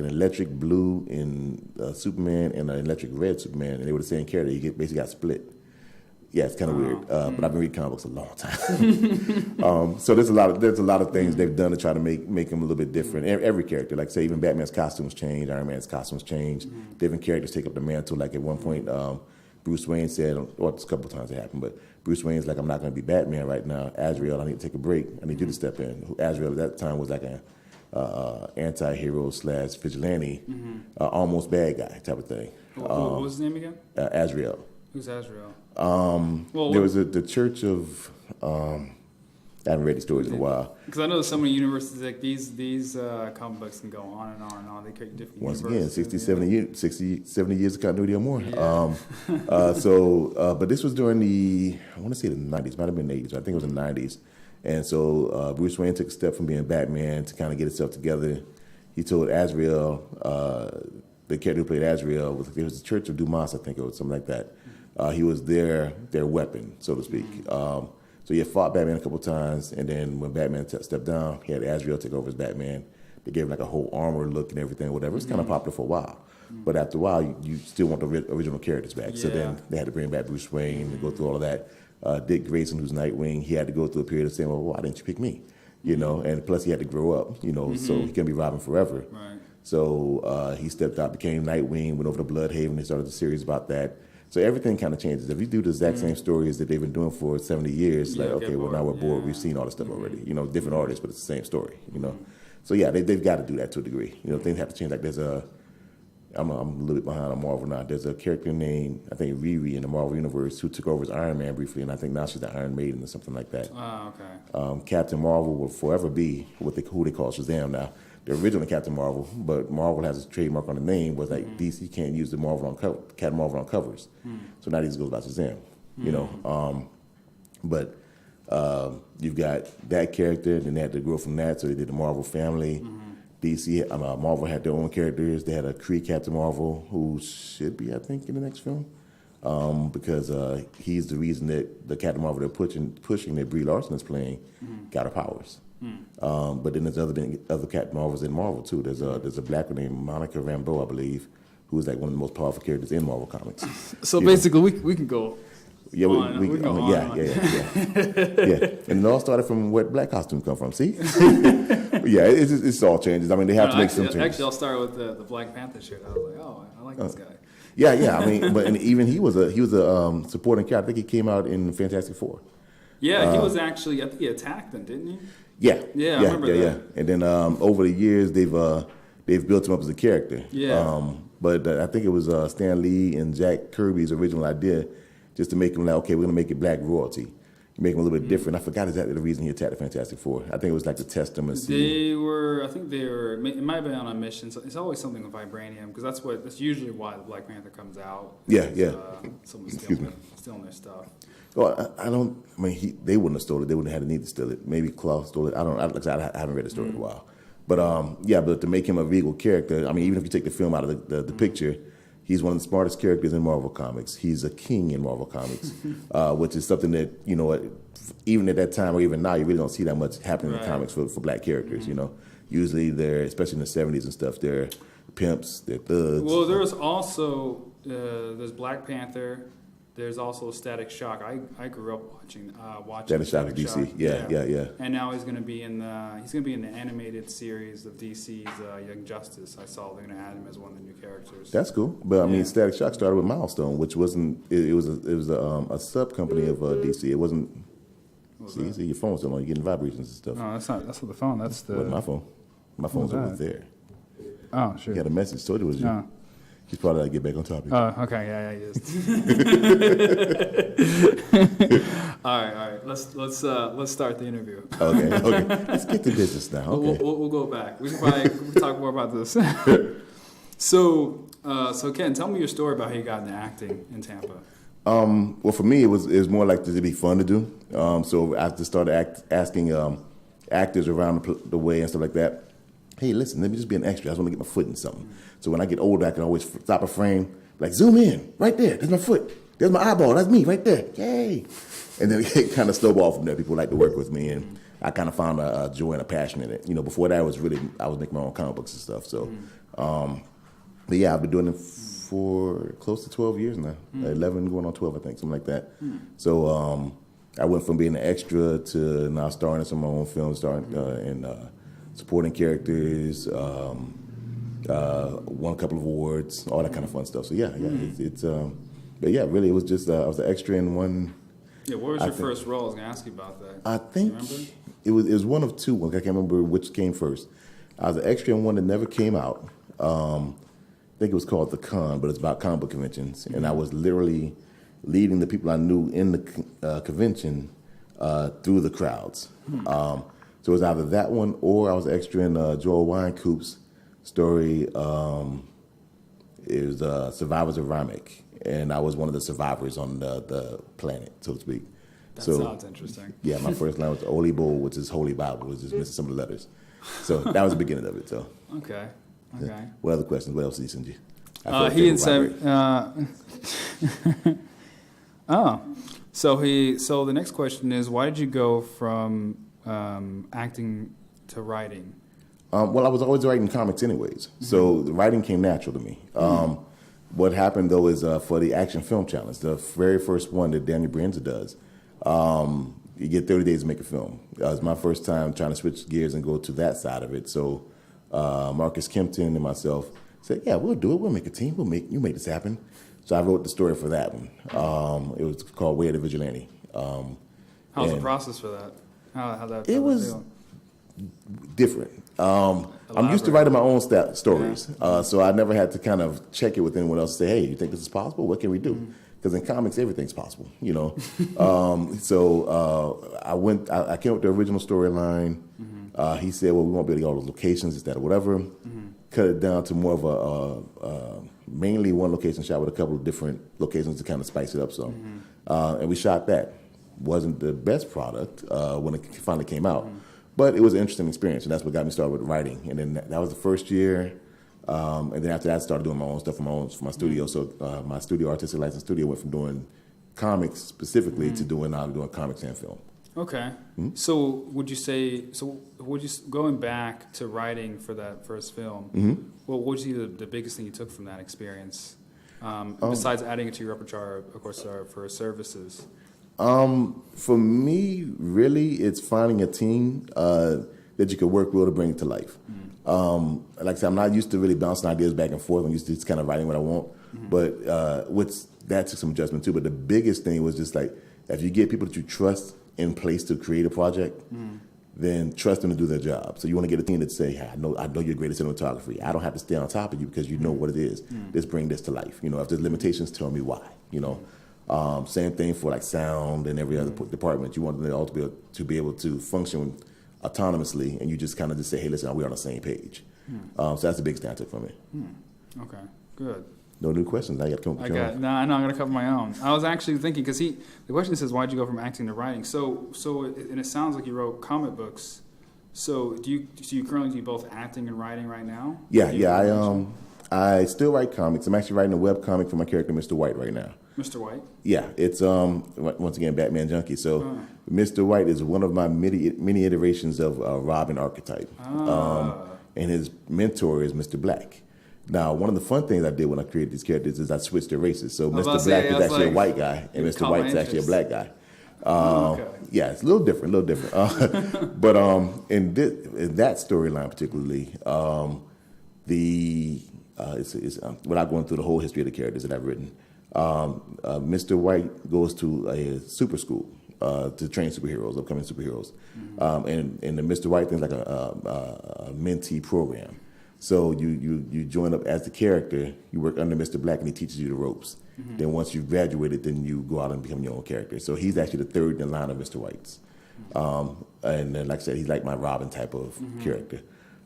an electric blue in Superman and an electric red Superman, and they were the same character. He basically got split. Yeah, it's kind of weird. But I've been reading comic books a long time. So there's a lot of things they've done to try to make him a little bit different. Every character, like say even Batman's costumes change, Iron Man's costumes change. Different characters take up the mantle. Like at one point, Bruce Wayne said, or it's a couple of times it happened, but Bruce Wayne's like, I'm not going to be Batman right now. Azrael, I need to take a break. I need you to step in. Azrael at that time was like an anti-hero / vigilante, almost bad guy type of thing. What was his name again? Azrael. Who's Azrael? There was the Church of. I haven't read the stories in a while. Because I know so many universes, like these comic books can go on and on and on. They create different Once universes. again, 70 years of continuity or more. Yeah. But this was during I want to say the 90s, might have been the 80s. I think it was the 90s. And so Bruce Wayne took a step from being Batman to kind of get himself together. he told Azrael, the character who played Azrael, it was the Church of Dumas, I think, or something like that. He was their weapon, so to speak. So he had fought Batman a couple times, and then when Batman stepped down, he had Azrael take over as Batman. They gave him like a whole armor look and everything, whatever. It was kind of popular for a while. But after a while, you still want the original characters back. So then they had to bring back Bruce Wayne and go through all of that. Dick Grayson, who's Nightwing, he had to go through a period of saying, well, why didn't you pick me? You know, and plus he had to grow up, you know, so he can't be Robin forever. Right. So he stepped out, became Nightwing, went over to Bloodhaven, they started the series about that. So everything kind of changes. If you do the exact same stories that they've been doing for 70 years, like, okay, well, now we're bored. We've seen all this stuff already. You know, different artists, but it's the same story, you know. So, yeah, they've got to do that to a degree. You know, things have to change. Like there's I'm a little bit behind on Marvel now. There's a character named, I think, Riri in the Marvel Universe who took over as Iron Man briefly, and I think now she's the Iron Maiden or something like that. Oh, okay. Captain Marvel will forever be who they call Shazam now. The original Captain Marvel, but Marvel has a trademark on the name, was like DC can't use the Captain Marvel on covers. So now these goes by Shazam, you know. But you've got that character, then they had to grow from that, so they did the Marvel family. DC, Marvel had their own characters. They had a Kree Captain Marvel, who should be, I think, in the next film, because he's the reason that the Captain Marvel they're pushing that Brie Larson is playing got her powers. But then there's other Captain Marvels in Marvel too. There's a black one named Monica Rambeau, I believe, who is like one of the most powerful characters in Marvel Comics. So basically, we can go. Yeah, yeah. And it all started from where black costumes come from. See, yeah, it's all changes. I mean, they have to make some changes. Actually, I'll start with the Black Panther shirt. I was like, oh, I like this guy. Yeah. I mean, but and even he was a supporting character. I think he came out in Fantastic Four. Yeah, he was actually. I think he attacked them, didn't he? Yeah, I remember that. Yeah. And then over the years, they've built him up as a character. Yeah. But I think it was Stan Lee and Jack Kirby's original idea, just to make him like, okay, we're gonna make it black royalty. You make him a little bit different. I forgot exactly the reason he attacked the Fantastic Four. I think it was like to test him and see. I think they were. It might have been on a mission. So it's always something with vibranium because that's usually why the Black Panther comes out. Yeah. Someone's stealing their stuff. Well, they wouldn't have stolen it. They wouldn't have had the need to steal it. Maybe Klaus stole it. I don't know. I haven't read the story in a while. But but to make him a regal character, I mean, even if you take the film out of the picture, he's one of the smartest characters in Marvel Comics. He's a king in Marvel Comics, which is something that, you know, even at that time or even now, you really don't see that much happening in comics for black characters, you know. Usually they're, especially in the 70s and stuff, they're pimps, they're thugs. Well, there's also, there's Black Panther. There's also Static Shock. I grew up watching Static Shock of DC. Yeah. And now he's going to be in the animated series of DC's Young Justice. I saw they're going to add him as one of the new characters. That's cool. But I mean, Static Shock started with Milestone, which wasn't. It was a sub company of DC. It wasn't. See, your phone's still on. You're getting vibrations and stuff. No, that's not. That's not the phone. That's the. Wasn't my phone. My phone's over there. Oh, sure. You had a message. Told you it was you. No. He's probably like, get back on topic. Oh, okay, yeah, he is. all right. Let's start the interview. Okay. Let's get to business now. Okay. We'll go back. We can probably talk more about this. So Ken, tell me your story about how you got into acting in Tampa. Well, for me, it was more like to be fun to do. So I just started asking actors around the way and stuff like that. Hey, listen, let me just be an extra. I just want to get my foot in something. So when I get older, I can always stop a frame, like zoom in, right there. There's my foot. There's my eyeball. That's me right there. Yay. And then it kind of snowballed from there. People like to work with me, and I kind of found a joy and a passion in it. You know, before that, I was making my own comic books and stuff. So, but yeah, I've been doing it for close to 12 years now. 11 going on 12, I think, something like that. So I went from being an extra to now starring in some of my own films, in supporting characters, won a couple of awards, all that kind of fun stuff. So but yeah, really, it was just I was an extra in one. Yeah, what was your first role? I was gonna ask you about that. I think it was one of two. I can't remember which came first. I was an extra in one that never came out. I think it was called The Con, but it's about comic book conventions, and I was literally leading the people I knew in the convention through the crowds. So it was either that one or I was extra in Joel Wynkoop's story. It was Survivors of Ramek, and I was one of the survivors on the planet, so to speak. That sounds interesting. Yeah, my first line was Olibo, which is Holy Bible, which is missing some of the letters. So that was the beginning of it. So Okay. yeah. What other questions? What else did he send you? He didn't say. Oh, so the next question is, why did you go from acting to writing? Well, I was always writing comics anyways, so the writing came natural to me. What happened though is for the Action Film Challenge, the very first one that Daniel Brienza does, you get 30 days to make a film. It was my first time trying to switch gears and go to that side of it. So Marcus Kempton and myself said, "Yeah, we'll do it. We'll make a team. You make this happen." So I wrote the story for that one. It was called Way of the Vigilante. How's the process for that? How that? It was different. I'm used to writing my own stories, so I never had to kind of check it with anyone else and say, "Hey, you think this is possible? What can we do?" Because in comics, everything's possible, you know. So I came up with the original storyline. He said, "Well, we won't be able to get all those locations, or whatever." Cut it down to more of a mainly one location shot with a couple of different locations to kind of spice it up some. And we shot that. Wasn't the best product when it finally came out, but it was an interesting experience, and that's what got me started with writing. And then that was the first year. And then after that, I started doing my own stuff for my studio. So my studio, Artistic License Studio, went from doing comics specifically to doing comics and film. Okay. So would you going back to writing for that first film? Well, what would you say the biggest thing you took from that experience, besides adding it to your repertoire, of course, for services? For me, really, it's finding a team that you can work with to bring it to life. Like I said, I'm not used to really bouncing ideas back and forth. I'm used to just kind of writing what I want. But that took some adjustment too. But the biggest thing was just like, if you get people that you trust in place to create a project, then trust them to do their job. So you want to get a team that say, hey, I know you're great at cinematography. I don't have to stay on top of you because you know what it is. Let's bring this to life. You know, if there's limitations, tell me why. You know, same thing for like sound and every other department. You want them all to be able to function autonomously, and you just kind of just say, hey, listen, we're on the same page. So that's the biggest thing I took from it. Okay, good. No new questions. I got to come up with your own. No, I know. I'm gonna cover my own. I was actually thinking because the question says, why'd you go from acting to writing? And it sounds like you wrote comic books. So you currently do both acting and writing right now? Yeah. I still write comics. I'm actually writing a web comic for my character, Mr. White, right now. Mr. White? Yeah, it's once again Batman Junkie. So Mr. White is one of my many iterations of Robin archetype, and his mentor is Mr. Black. Now, one of the fun things I did when I created these characters is I switched their races. So Mr. Black is actually a white guy, and Mr. White is actually a black guy. Yeah, it's a little different. But in that storyline particularly, without going through the whole history of the characters that I've written, Mr. White goes to a super school to train upcoming superheroes. And the Mr. White thing is like a mentee program. So you join up as the character, you work under Mr. Black, and he teaches you the ropes. Then once you've graduated, then you go out and become your own character. So he's actually the third in line of Mr. White's. And then, like I said, he's like my Robin type of character.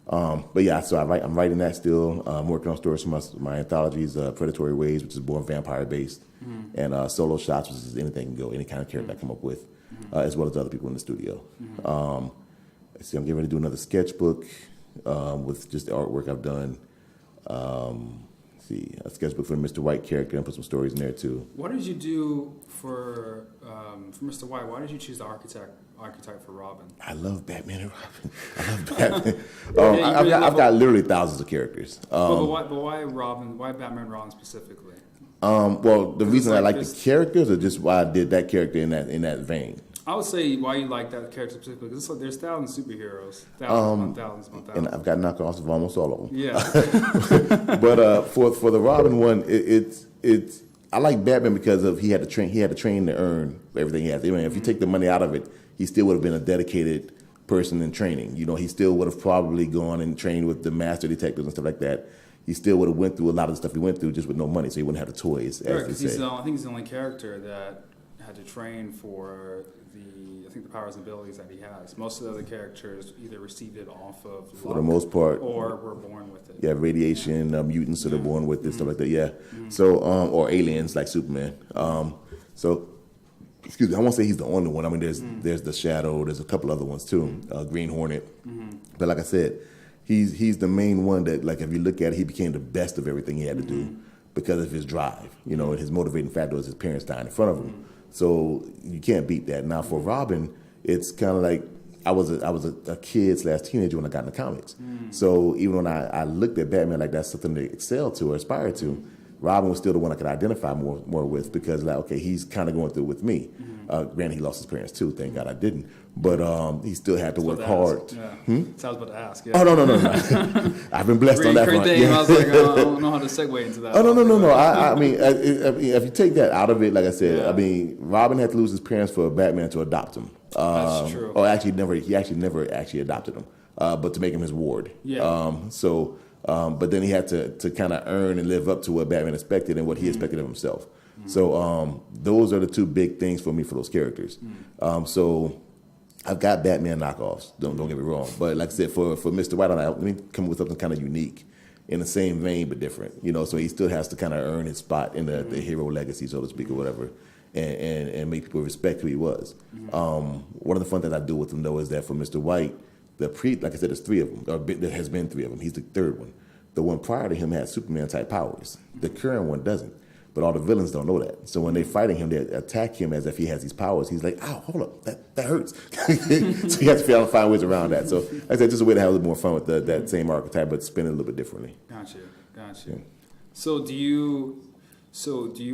But yeah, so I'm writing that still. I'm working on stories for my anthologies, Predatory Ways, which is more vampire-based, and Solo Shots, which is anything can go, any kind of character I come up with, as well as other people in the studio. I'm getting ready to do another sketchbook with just the artwork I've done. A sketchbook for the Mr. White character, and put some stories in there too. What did you do for Mr. White? Why did you choose the archetype for Robin? I love Batman and Robin. I love Batman. I've got literally thousands of characters. But why Robin? Why Batman and Robin specifically? Well, the reason I like the characters, or just why I did that character in that vein. I would say why you like that character specifically, because there's thousands of superheroes, thousands. And I've got knockoffs of almost all of them. Yeah. But for the Robin one, it's I like Batman because he had to train to earn everything he has. I mean, if you take the money out of it, he still would have been a dedicated person in training. You know, he still would have probably gone and trained with the master detectives and stuff like that. He still would have went through a lot of the stuff he went through just with no money, so he wouldn't have the toys. Right, because I think he's the only character that had to train for the powers and abilities that he has. Most of the other characters either received it off of for the most part, or were born with it. Yeah, radiation, mutants that are born with it, stuff like that. Yeah. So or aliens like Superman. So excuse me, I won't say he's the only one. I mean, there's the Shadow. There's a couple other ones too. Green Hornet. But like I said, he's the main one that, like, if you look at it, he became the best of everything he had to do because of his drive. You know, and his motivating factor was his parents dying in front of him. So you can't beat that. Now for Robin, it's kind of like I was a kid / teenager when I got into comics. So even when I looked at Batman like that's something to excel to or aspire to, Robin was still the one I could identify more with because, like, okay, he's kind of going through it with me. Granted, he lost his parents too. Thank God I didn't. But he still had to work hard. Yeah. So I was about to ask. Yeah. Oh, no. I've been blessed on that front. Thing, I was like, I don't know how to segue into that. Oh, no. I mean, if you take that out of it, like I said, I mean, Robin had to lose his parents for Batman to adopt him. That's true. Or he actually never adopted him, but to make him his ward. Yeah. But then he had to kind of earn and live up to what Batman expected and what he expected of himself. So those are the two big things for me for those characters. So I've got Batman knockoffs. Don't get me wrong, but like I said, for Mr. White, let me come up with something kind of unique, in the same vein but different. You know, so he still has to kind of earn his spot in the hero legacy, so to speak, or whatever, and make people respect who he was. One of the fun things I do with him though is that for Mr. White, like I said, there's 3 of them, or there has been 3 of them. He's the 3rd one. The one prior to him had Superman type powers. The current one doesn't. But all the villains don't know that. So when they're fighting him, they attack him as if he has these powers. He's like, ow, hold up, that hurts. So you have to find ways around that. So like I said, just a way to have a little more fun with that same archetype, but spin it a little bit differently. Gotcha. Yeah. So do you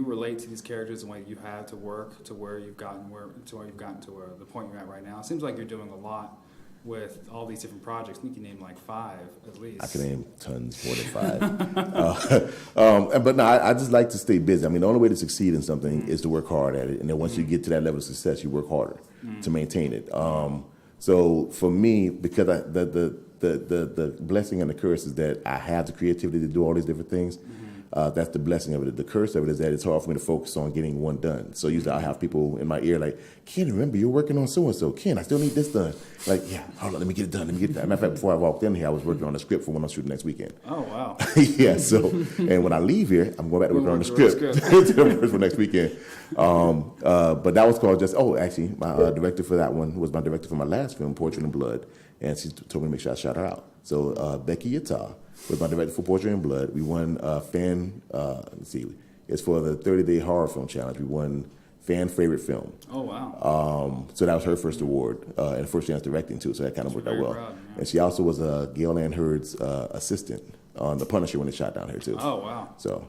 relate to these characters the way you had to work to where you've gotten to the point you're at right now? It seems like you're doing a lot with all these different projects. I think you named like 5 at least. I can name tons, more than 5. But no, I just like to stay busy. I mean, the only way to succeed in something is to work hard at it. And then once you get to that level of success, you work harder to maintain it. So for me, because the blessing and the curse is that I have the creativity to do all these different things. That's the blessing of it. The curse of it is that it's hard for me to focus on getting one done. So usually I'll have people in my ear like, Ken, remember you're working on so-and-so. Ken, I still need this done. Like, yeah, hold on, let me get it done. Matter of fact, before I walked in here, I was working on a script for when I'm shooting next weekend. Oh, wow. Yeah, so, and when I leave here, I'm going back to work on the script for next weekend. But that was called actually, my director for that one was my director for my last film, Portrait in Blood, and she told me to make sure I shout her out. So Becky Yatta was my director for Portrait in Blood. We won it's for the 30-day horror film challenge. We won fan favorite film. Oh, wow. So that was her first award and first chance directing too. So that kind of worked out well. Proud, yeah. And she also was Gail Ann Hurd's assistant on The Punisher when they shot down here too. Oh, wow. So,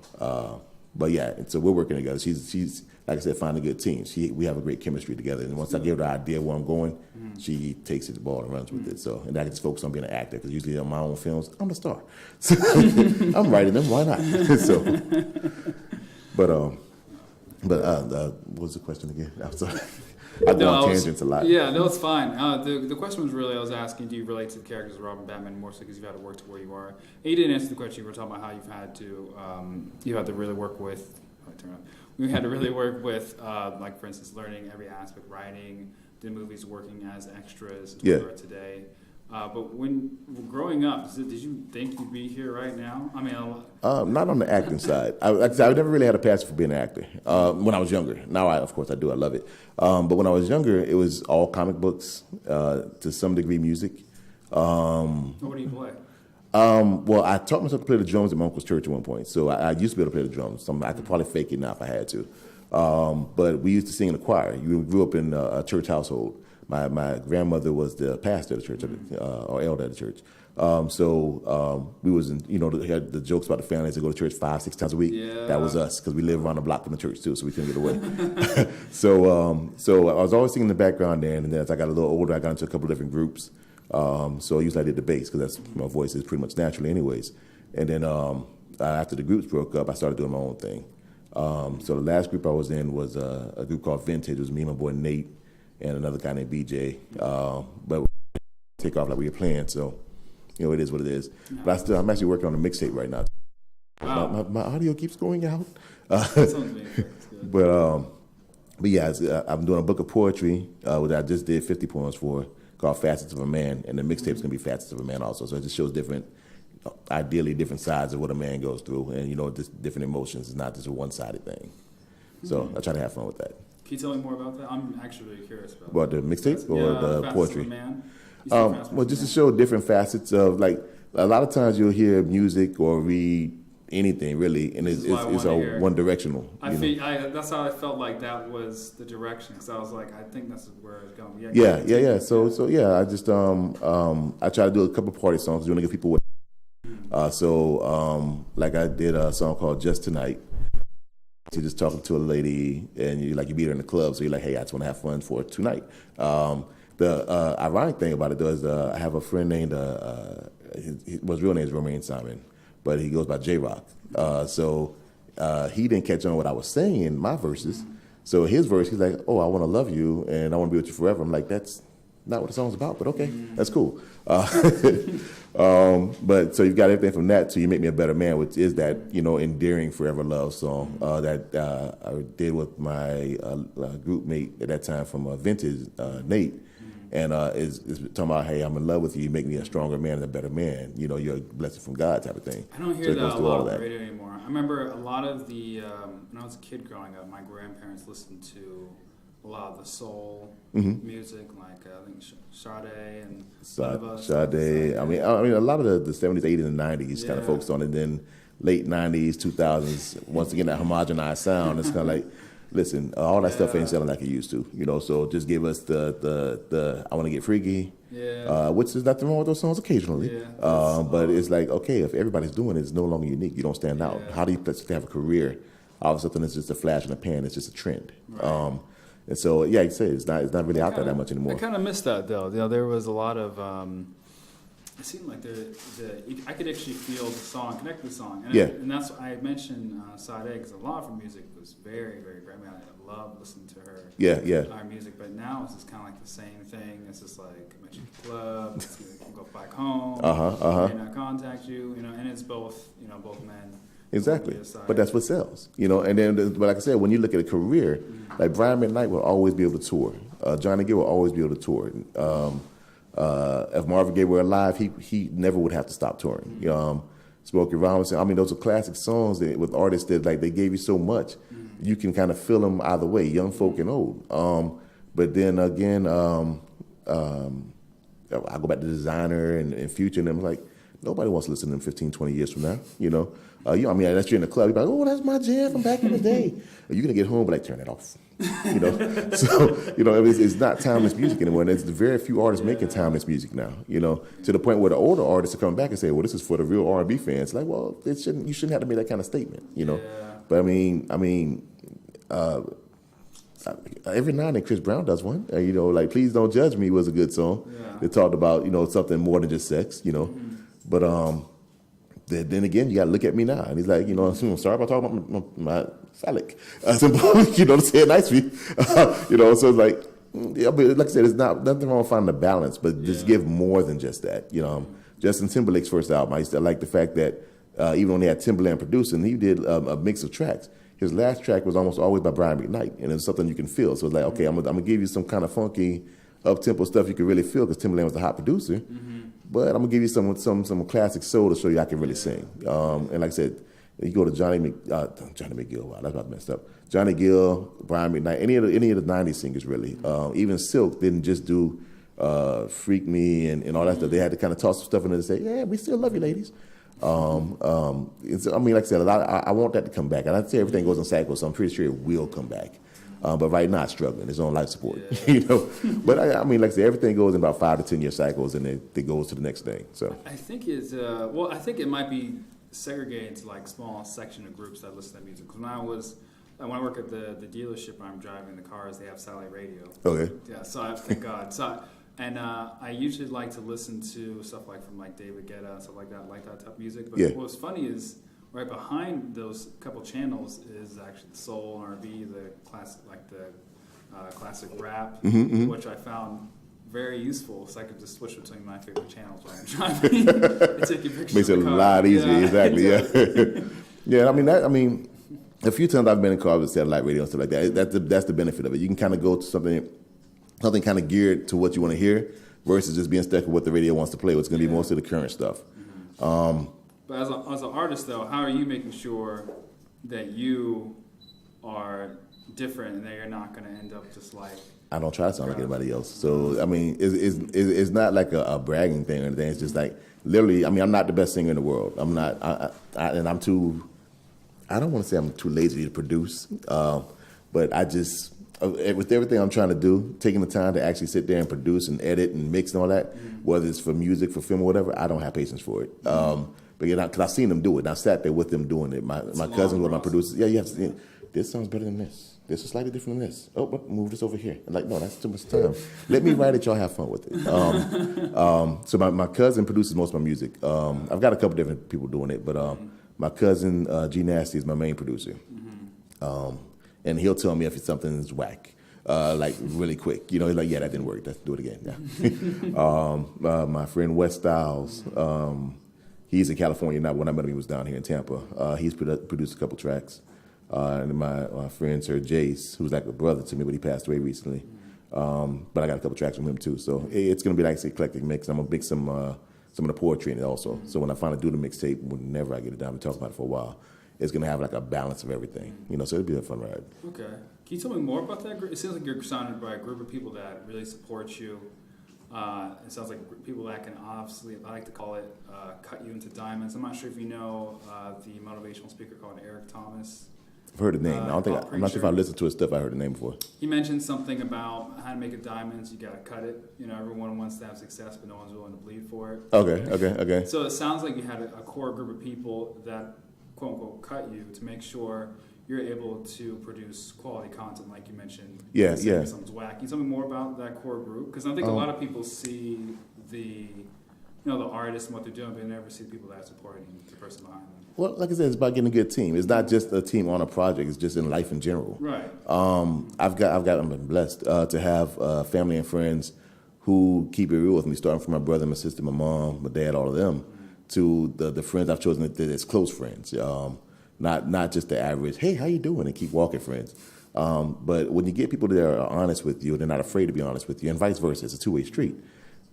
but yeah, so we're working together. She's like I said, finding a good team. We have a great chemistry together. And once I give her the idea where I'm going, she takes the ball and runs with it. So, and I can just focus on being an actor because usually on my own films, I'm the star. So I'm writing them. Why not? So, but what was the question again? I'm sorry. I go on tangents a lot. Yeah, no, it's fine. The question was really, I was asking, do you relate to the characters of Robin and Batman more so because you've had to work to where you are? And you didn't answer the question. You were talking about how you've had to really work with. We had to really work with, like for instance, learning every aspect, writing, the movies, working as extras to where we are today. But when growing up, did you think you'd be here right now? I mean, not on the acting side. I never really had a passion for being an actor when I was younger. Now, of course, I do. I love it. But when I was younger, it was all comic books, to some degree music. What do you play? Well, I taught myself to play the drums at my uncle's church at one point. So I used to be able to play the drums. I could probably fake it now if I had to. But we used to sing in the choir. We grew up in a church household. My grandmother was the pastor of the church, or elder at the church. We was in, had the jokes about the families that go to church 5-6 times a week. Yeah. That was us because we lived around the block from the church too, so we couldn't get away. So I was always singing in the background there, and then as I got a little older, I got into a couple of different groups. So usually I did the bass because that's my voice is pretty much naturally anyways. And then after the groups broke up, I started doing my own thing. So the last group I was in was a group called Vintage. It was me and my boy Nate and another guy named BJ. But we take off like we were playing, so it is what it is. Yeah. But I'm actually working on a mixtape right now. Wow. My audio keeps going out. But yeah, I'm doing a book of poetry that I just did 50 poems for, called Facets of a Man, and the mixtape's gonna be Facets of a Man also. So it just shows ideally different sides of what a man goes through, and just different emotions. It's not just a one-sided thing. So I try to have fun with that. Can you tell me more about that? I'm actually really curious about the mixtape or the Facets poetry? Of a Man? Well, just to show different facets of, like, a lot of times you'll hear music or read anything really, and it's all one directional. That's how I felt like that was the direction, because I was like, I think that's where it's going. Yeah. So yeah, I just I try to do a couple party songs. You want to give people what. Like I did a song called Just Tonight. You're just talking to a lady, and you meet her in the club, so you're like, hey, I just want to have fun for tonight. The ironic thing about it though is I have a friend named his real name is Romaine Simon, but he goes by J-Rock. He didn't catch on what I was saying in my verses. So his verse, he's like, oh, I want to love you and I want to be with you forever. I'm like, that's not what the song's about, but okay, that's cool. But so you've got everything from that to You Make Me a Better Man, which is that, endearing forever love song that I did with my group mate at that time from Vintage, Nate. And is talking about, hey, I'm in love with you. You make me a stronger man and a better man. You're a blessing from God type of thing. I don't hear that a lot on the radio anymore. I remember a lot of the, when I was a kid growing up, my grandparents listened to a lot of the soul music, like I think Sade and Sade. I mean, a lot of the 70s, 80s, and 90s kind of focused on it. Then late 90s, 2000s, once again, that homogenized sound. It's kind of like, listen, all that stuff ain't sounding like it used to, So just give us the I want to get freaky, which is nothing wrong with those songs occasionally. But it's like, okay, if everybody's doing it, it's no longer unique. You don't stand out. How do you have a career out of something that's just a flash in the pan? It's just a trend. Right. And so, yeah, like I say, it's not really out there that much anymore. I kind of missed that though. There was a lot of. It seemed like I could actually feel the song, connect with the song. And that's why I mentioned Sade, because a lot of her music was very, very great. I mean, I love listening to her. Our music, but now it's just kind of like the same thing. It's just like, I met you at the club, go back home, and I contact you, and it's both, both men. Exactly, but that's what sells, And then, but like I said, when you look at a career, like Brian McKnight will always be able to tour. Johnny Gill will always be able to tour. If Marvin Gaye were alive, he never would have to stop touring. Smokey Robinson. I mean, those are classic songs with artists that they gave you so much, you can kind of feel them either way, young folk and old. But then again, I go back to Designer and Future, and I'm like, nobody wants to listen to them 15, 20 years from now. I mean, unless you're in the club, you're like, oh, that's my jam from back in the day. You're gonna get home, but turn it off. So it's not timeless music anymore. And there's very few artists making timeless music now. To the point where the older artists are coming back and say, well, this is for the real R&B fans. Like, well, you shouldn't have to make that kind of statement. But I mean, every now and then Chris Brown does one. Like Please Don't Judge Me was a good song. They talked about something more than just sex. But then again, you got to look at me now. And he's like, I'm sorry about talking about my phallic. To say it nicely. So it's like, but like I said, there's nothing wrong with finding a balance, but just give more than just that. Justin Timberlake's first album, I used to like the fact that even when they had Timberland producing, he did a mix of tracks. His last track was almost always by Brian McKnight, and it's something you can feel. So it's like, okay, I'm gonna give you some kind of funky, up-tempo stuff you can really feel, because Timberland was the hot producer. But I'm gonna give you some classic soul to show you I can really sing. And like I said, you go to Johnny McGill. Wow, that's about messed up. Johnny Gill, Brian McKnight, any of the '90s singers really. Even Silk didn't just do "Freak Me" and all that stuff. They had to kind of toss some stuff in there and say, "Yeah, we still love you, ladies." So, I mean, like I said, I want that to come back, and I'd say everything goes in cycles, so I'm pretty sure it will come back. But right now, it's struggling. It's on life support, But I mean, like I said, everything goes in about 5 to 10 year cycles, and it goes to the next thing. So I think I think it might be segregated to small section of groups that listen to music. Because when I work at the dealership, I'm driving the cars. They have satellite radio. Okay. Yeah. So thank God. I usually like to listen to stuff from David Guetta, stuff like that type of music. But what's funny is, right behind those couple channels is actually the soul, R&B, the classic, classic rap, which I found very useful. So I could just switch between my favorite channels while I'm driving and take your pictures. Makes it a lot easier. Exactly. Yeah. I mean, a few times I've been in cars with satellite radio and stuff like that. That's the benefit of it. You can kind of go to something kind of geared to what you want to hear, versus just being stuck with what the radio wants to play, which is going to be mostly the current stuff. But as an artist, though, how are you making sure that you are different and that you're not going to end up just I don't try to sound like anybody else. So I mean, it's not like a bragging thing or anything. It's just like literally. I mean, I'm not the best singer in the world. I'm not, and I'm too. I don't want to say I'm too lazy to produce, but I just with everything I'm trying to do, taking the time to actually sit there and produce and edit and mix and all that, whether it's for music, for film, or whatever, I don't have patience for it. But because I've seen them do it, and I sat there with them doing it. My cousins were my producers. Yeah, you have to see, this sounds better than this. This is slightly different than this. Oh, move this over here. I'm like, no, that's too much time. Let me write it. Y'all have fun with it. So my cousin produces most of my music. I've got a couple different people doing it, but my cousin G Nasty is my main producer, and he'll tell me if it's something that's whack, like really quick. You know, he's like, yeah, that didn't work. Let's do it again. Yeah. My friend Wes Styles, he's in California now. When I met him, he was down here in Tampa. He's produced a couple tracks. And my friend Sir Jace, who's like a brother to me, but he passed away recently. But I got a couple tracks from him too. So it's gonna be like an eclectic mix. I'm gonna mix some of the poetry in it also. So when I finally do the mixtape, whenever I get it down, we talk about it for a while, it's gonna have like a balance of everything. You know, so it'll be a fun ride. Okay. Can you tell me more about that group? It seems like you're surrounded by a group of people that really support you. It sounds like people that can obviously, I like to call it, cut you into diamonds. I'm not sure if you know the motivational speaker called Eric Thomas. I've heard the name. I'm not sure if I listened to his stuff. I heard the name before. He mentioned something about how to make a diamond. You got to cut it. You know, everyone wants to have success, but no one's willing to bleed for it. Okay. So it sounds like you had a core group of people that, quote unquote, cut you to make sure you're able to produce quality content, like you mentioned. Yeah. Something's whack. Can you tell me more about that core group? Because I think a lot of people see the artist and what they're doing, but they never see the people that are supporting the person behind them. Well, like I said, it's about getting a good team. It's not just a team on a project. It's just in life in general. Right. I'm blessed to have family and friends who keep it real with me, starting from my brother, my sister, my mom, my dad, all of them, to the friends I've chosen as close friends. Not just the average, hey, how you doing, and keep walking friends. But when you get people that are honest with you, they're not afraid to be honest with you, and vice versa, it's a two-way street,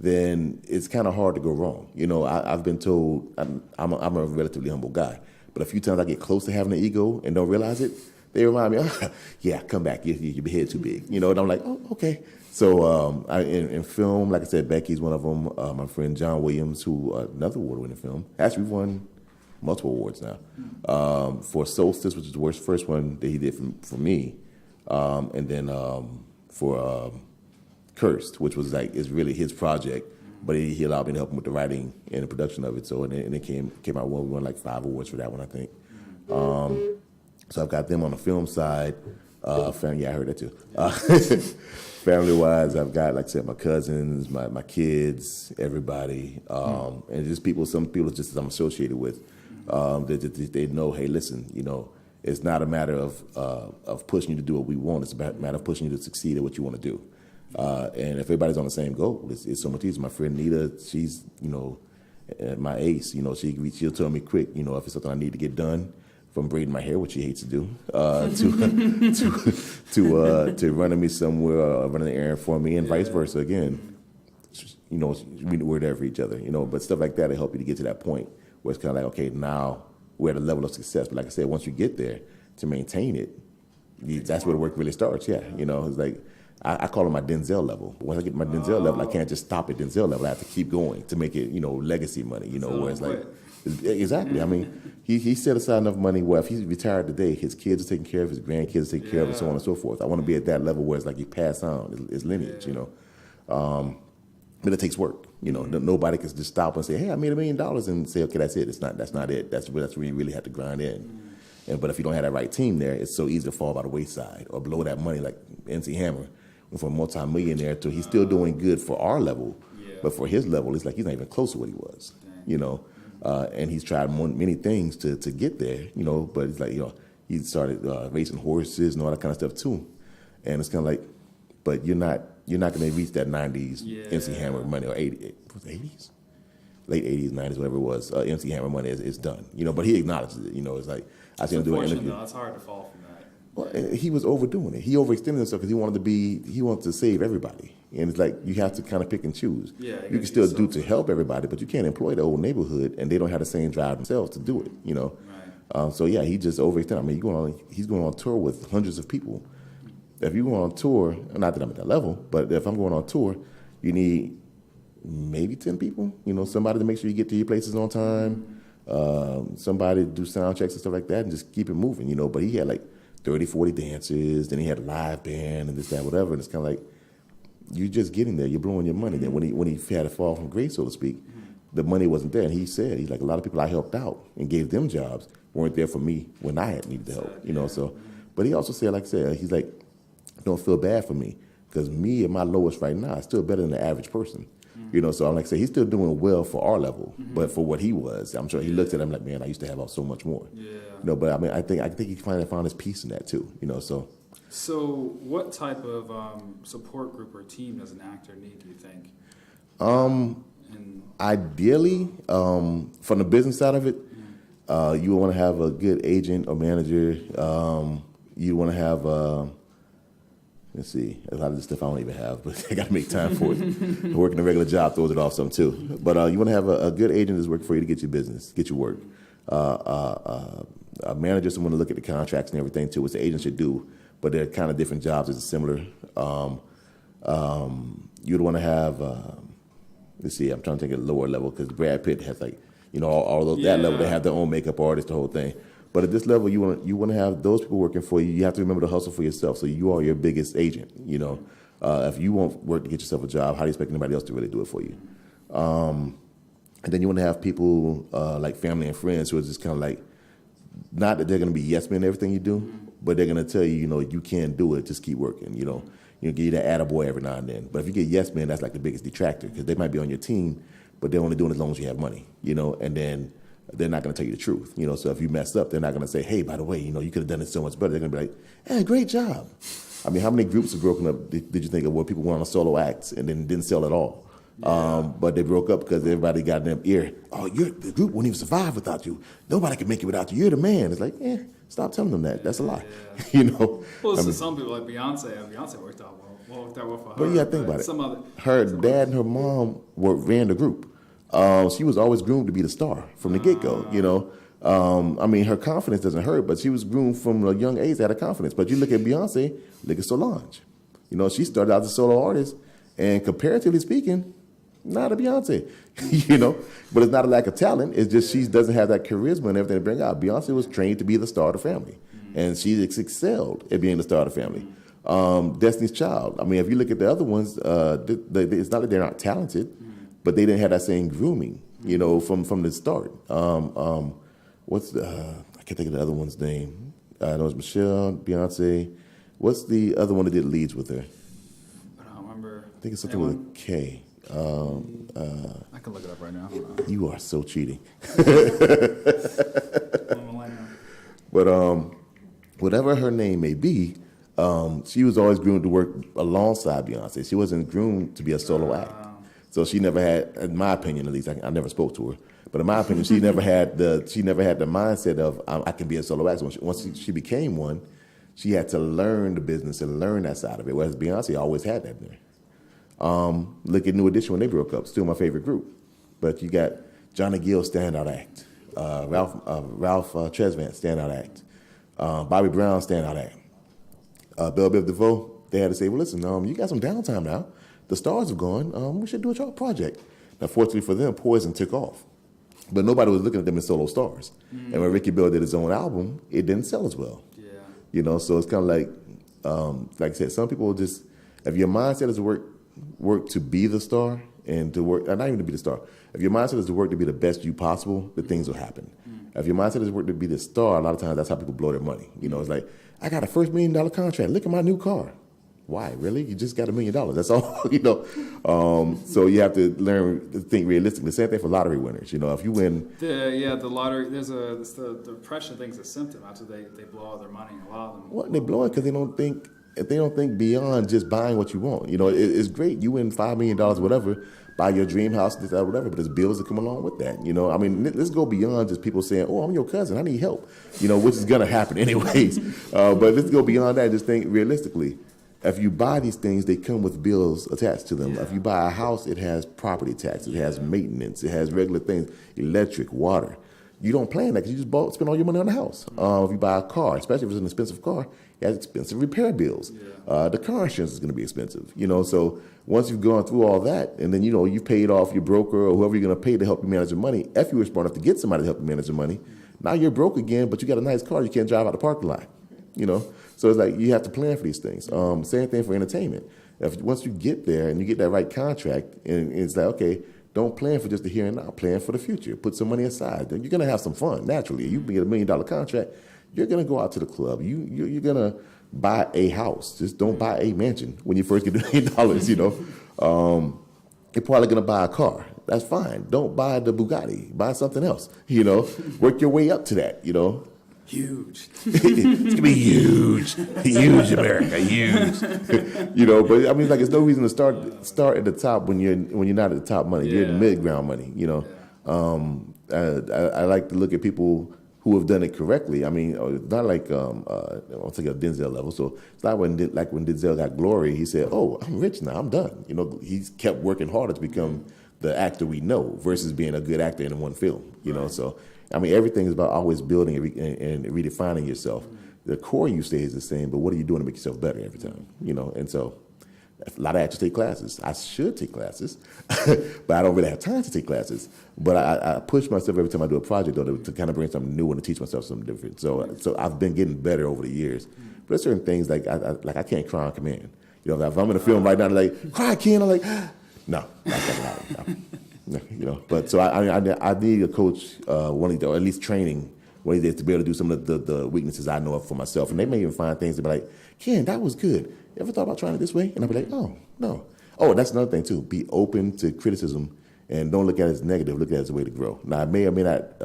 then it's kind of hard to go wrong. You know, I've been told I'm a relatively humble guy, but a few times I get close to having an ego and don't realize it, they remind me, oh, yeah, come back, your head too big. You know, and I'm like, oh, okay. So in film, like I said, Becky's one of them. My friend John Williams, who another award-winning film, actually won multiple awards now, for Solstice, which is the first one that he did for me, and then for Cursed, which was like is really his project, but he allowed me to help him with the writing and the production of it. So and it came out well. We won like 5 awards for that one, I think. So I've got them on the film side. Family, yeah, I heard that too. Family-wise, I've got, like I said, my cousins, my kids, everybody, and just some people just I'm associated with. They know, hey, listen, you know, it's not a matter of pushing you to do what we want. It's a matter of pushing you to succeed at what you want to do. And if everybody's on the same goal, it's so much easier. My friend Nita, she's, you know, my ace. You know, she'll tell me quick, you know, if it's something I need to get done, from braiding my hair, which she hates to do, to running me somewhere, running an errand for me, and vice versa. Again, you know, we're there for each other. You know, but stuff like that will help you to get to that point where it's kind of like, okay, now we're at a level of success. But like I said, once you get there, to maintain it, that's where the work really starts. Yeah, you know, it's like. I call it my Denzel level. But once I get my Denzel level, I can't just stop at Denzel level. I have to keep going to make it, you know, legacy money, you know, where it's like, exactly. I mean, he set aside enough money where if he's retired today, his kids are taking care of, his grandkids are taking care of, and so on and so forth. I want to be at that level where it's like you pass on his lineage, you know. But it takes work, you know. Nobody can just stop and say, hey, I made $1 million and say, okay, that's it. That's not it. That's where you really have to grind in. But if you don't have that right team there, it's so easy to fall by the wayside or blow that money like MC Hammer. From a multi-millionaire to he's still doing good for our level, but for his level, it's like he's not even close to what he was, you know. And he's tried many things to get there, you know. But it's like, you know, he started racing horses and all that kind of stuff too. And it's kind of like, but you're not going to reach that 90s MC Hammer money or 80s, late 80s, 90s, whatever it was. MC Hammer money is done, you know. But he acknowledges it, you know. It's like I seen him do an interview. It's hard to fall from that. Well, he was overdoing it. He overextended himself because he wanted to save everybody. And it's like you have to kind of pick and choose. Yeah, you can still do to help everybody, but you can't employ the whole neighborhood, and they don't have the same drive themselves to do it. You know, right. So yeah, he just overextended. I mean, he's going on tour with hundreds of people, if you go on tour, not that I'm at that level, but if I'm going on tour, you need maybe 10 people. You know, somebody to make sure you get to your places on time, somebody to do sound checks and stuff like that, and just keep it moving. You know, but he had like 30, 40 dancers. Then he had a live band and this, that, whatever. And it's kind of like you're just getting there. You're blowing your money. Then when he had a fall from grace, so to speak, the money wasn't there. And he said, he's like, a lot of people I helped out and gave them jobs weren't there for me when I had needed the help. You know, so. But he also said, like I said, he's like, don't feel bad for me because me at my lowest right now is still better than the average person. You know, so I'm like I say, he's still doing well for our level, but for what he was, I'm sure he looked at him like, man, I used to have so much more. Yeah. You know, but I mean, I think he finally found his peace in that too. You know, so. So, what type of support group or team does an actor need? Do you think? Ideally, from the business side of it, you want to have a good agent or manager. You want to have. Let's see, a lot of this stuff I don't even have, but I got to make time for it. Working a regular job throws it off some too. But you want to have a good agent that's working for you to get your business, get your work. A manager, someone to look at the contracts and everything too, which the agent should do, but they're kind of different jobs. It's similar. You'd want to have, let's see, I'm trying to think at the lower level because Brad Pitt has like, you know, all those, that level, they have their own makeup artist, the whole thing. But at this level, you want to have those people working for you. You have to remember to hustle for yourself. So you are your biggest agent. You know, if you won't work to get yourself a job, how do you expect anybody else to really do it for you? And then you want to have people like family and friends who are just kind of like, not that they're going to be yes men in everything you do, but they're going to tell you, you know, you can do it. Just keep working. You know, give you that attaboy every now and then. But if you get yes men, that's like the biggest detractor because they might be on your team, but they're only doing it as long as you have money. You know, and then they're not going to tell you the truth, you know. So if you mess up, they're not going to say, "Hey, by the way, you know, you could have done it so much better." They're going to be like, "Hey, great job." I mean, how many groups have broken up? Did you think of where people went on a solo act and then didn't sell at all? But they broke up because everybody got in their ear. Oh, the group won't even survive without you. Nobody can make it without you. You're the man. It's like, stop telling them that. That's a lie. You know. Well, so some people like Beyonce. Beyonce worked out well. Worked out well for her. But you got to think about it. Her dad and her mom ran the group. She was always groomed to be the star from the get-go, you know. I mean, her confidence doesn't hurt, but she was groomed from a young age to have a confidence. But you look at Beyonce, look at Solange. You know, she started out as a solo artist, and comparatively speaking, not a Beyonce, you know. But it's not a lack of talent. It's just she doesn't have that charisma and everything to bring out. Beyonce was trained to be the star of the family, and she excelled at being the star of the family. Destiny's Child. I mean, if you look at the other ones, it's not that they're not talented, but they didn't have that same grooming, you know, from the start. I can't think of the other one's name. I know it's Michelle, Beyonce. What's the other one that did leads with her? I don't remember. I think it's something with a K. I can look it up right now. You are so cheating. But whatever her name may be, she was always groomed to work alongside Beyonce. She wasn't groomed to be a solo act. So she never had, in my opinion at least, I never spoke to her, but in my opinion, she never had the mindset of I can be a solo act. So once she became one, she had to learn the business and learn that side of it. Whereas Beyonce always had that there. Look at New Edition when they broke up, still my favorite group. But you got Johnny Gill standout act, Ralph Tresvant standout act, Bobby Brown standout act, Belle Biv DeVoe. They had to say, well, listen, you got some downtime now. The stars have gone. We should do a project. Now, fortunately for them, Poison took off. But nobody was looking at them as solo stars. And when Ricky Bell did his own album, it didn't sell as well. Yeah. You know, so it's kind of like I said, some people just, if your mindset is to work to be the star and to work, not even to be the star, if your mindset is to work to be the best you possible, the things will happen. If your mindset is to work to be the star, a lot of times that's how people blow their money. You know, it's like, I got a first $1 million contract. Look at my new car. Why? Really? You just got $1 million. That's all, you know. So you have to learn to think realistically. The same thing for lottery winners. You know, if you win. The lottery, the depression thing's a symptom after they blow all their money. A lot of them. Well, they blow it because they don't think beyond just buying what you want. You know, it's great. You win $5 million, whatever, buy your dream house, this, that, whatever, but there's bills that come along with that. You know, I mean, let's go beyond just people saying, oh, I'm your cousin, I need help, you know, which is going to happen anyways. But let's go beyond that. Just think realistically. If you buy these things, they come with bills attached to them. Yeah. If you buy a house, it has property tax, it has maintenance, it has regular things, electric, water. You don't plan that because you just spend all your money on the house. If you buy a car, especially if it's an expensive car, He has expensive repair bills. The car insurance is going to be expensive. So once you've gone through all that, and then you've paid off your broker or whoever you're going to pay to help you manage your money. If you were smart enough to get somebody to help you manage your money, now you're broke again, but you got a nice car. You can't drive out the parking lot. So it's like you have to plan for these things. Same thing for entertainment. Once you get there and you get that right contract, and it's like, okay, don't plan for just the here and now. Plan for the future. Put some money aside. You're going to have some fun, naturally. You get $1 million contract, you're going to go out to the club. You're going to buy a house. Just don't buy a mansion when you first get $1 million, You're probably going to buy a car. That's fine. Don't buy the Bugatti. Buy something else, Work your way up to that, Huge. It's gonna be huge, huge America, huge. But I mean, like, there's no reason to start at the top when you're not at the top money. You're in the mid-ground money. I like to look at people who have done it correctly. I mean, it's not like I'll take a Denzel level. So it's not when Denzel got Glory, he said, "Oh, I'm rich now. I'm done." He's kept working harder to become the actor we know versus being a good actor in one film. So. I mean, everything is about always building and redefining yourself. The core you stays the same, but what are you doing to make yourself better every time? And so a lot of actors take classes. I should take classes, but I don't really have time to take classes. But I push myself every time I do a project, though, to kind of bring something new and to teach myself something different. So I've been getting better over the years. But there's certain things like I can't cry on command. If I'm in a film right now, they're like, "Cry, Ken," I'm like, no, that's not happening. But so I need a coach, or at least training one of these days to be able to do some of the weaknesses I know of for myself. And they may even find things that be like, "Ken, that was good. You ever thought about trying it this way?" And I'll be like, "Oh, no." Oh, that's another thing too. Be open to criticism and don't look at it as negative. Look at it as a way to grow. Now, I may or may not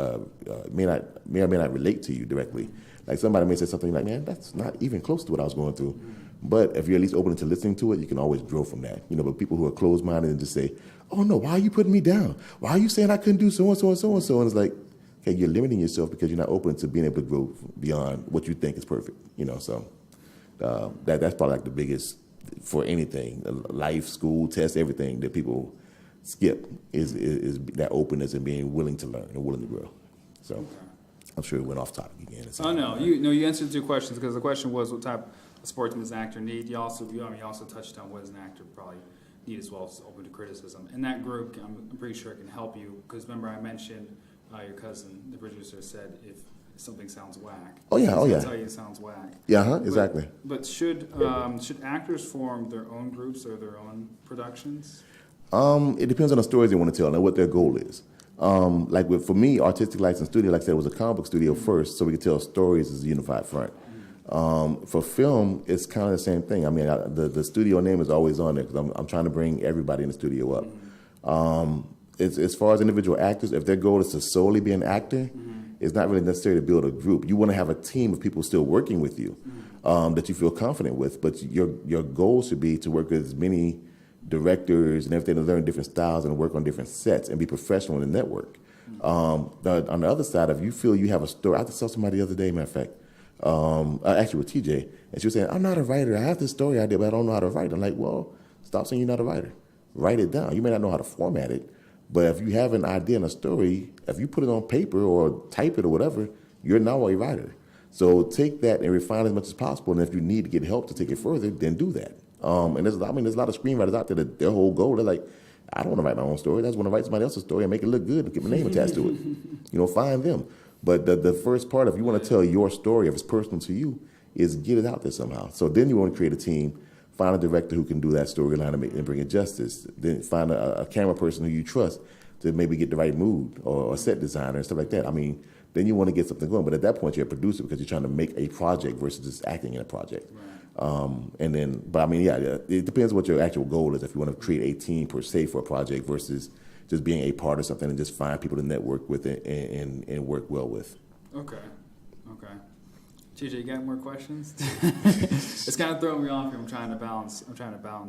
relate to you directly. Like somebody may say something like, "Man, that's not even close to what I was going through." But if you're at least open to listening to it, you can always grow from that. But people who are closed-minded and just say, "Oh no, why are you putting me down? Why are you saying I couldn't do so and so and so and so?" And it's like, okay, you're limiting yourself because you're not open to being able to grow beyond what you think is perfect. So that's probably like the biggest for anything, life, school, test, everything that people skip is that openness and being willing to learn and willing to grow. So I'm sure it went off topic again. Oh no, you answered 2 questions because the question was what type of sports does an actor need. You also touched on what does an actor probably need as well as open to criticism. And that group, I'm pretty sure it can help you because remember I mentioned your cousin, the producer, said if something sounds whack. Oh yeah. Tell you it sounds whack. Yeah, exactly. But should actors form their own groups or their own productions? It depends on the stories they want to tell and what their goal is. For me, Artistic License Studio, like I said, was a comic book studio first, so we could tell stories as a unified front. For film, it's kind of the same thing. I mean, the studio name is always on there because I'm trying to bring everybody in the studio up. As far as individual actors, if their goal is to solely be an actor, it's not really necessary to build a group. You want to have a team of people still working with you that you feel confident with, but your goal should be to work with as many directors and everything to learn different styles and work on different sets and be professional in the network. On the other side, if you feel you have a story, I just saw somebody the other day, matter of fact, actually with TJ, and she was saying, "I'm not a writer. I have this story idea, but I don't know how to write." I'm like, well, stop saying you're not a writer. Write it down. You may not know how to format it, but if you have an idea and a story, if you put it on paper or type it or whatever, you're now a writer. So take that and refine as much as possible, and if you need to get help to take it further, then do that. And there's a lot of screenwriters out there that their whole goal, they're like, "I don't want to write my own story. I just want to write somebody else's story and make it look good and get my name attached to it." Find them. But the first part, if you want to tell your story, if it's personal to you, is get it out there somehow. So then you want to create a team, find a director who can do that storyline and bring it justice. Then find a camera person who you trust to maybe get the right mood or a set designer and stuff like that. I mean, then you want to get something going. But at that point, you're a producer because you're trying to make a project versus just acting in a project. Right. It depends what your actual goal is. If you want to create a team per se for a project versus just being a part of something and just find people to network with and work well with. Okay. TJ, you got more questions? It's kind of throwing me off here. I'm trying to balance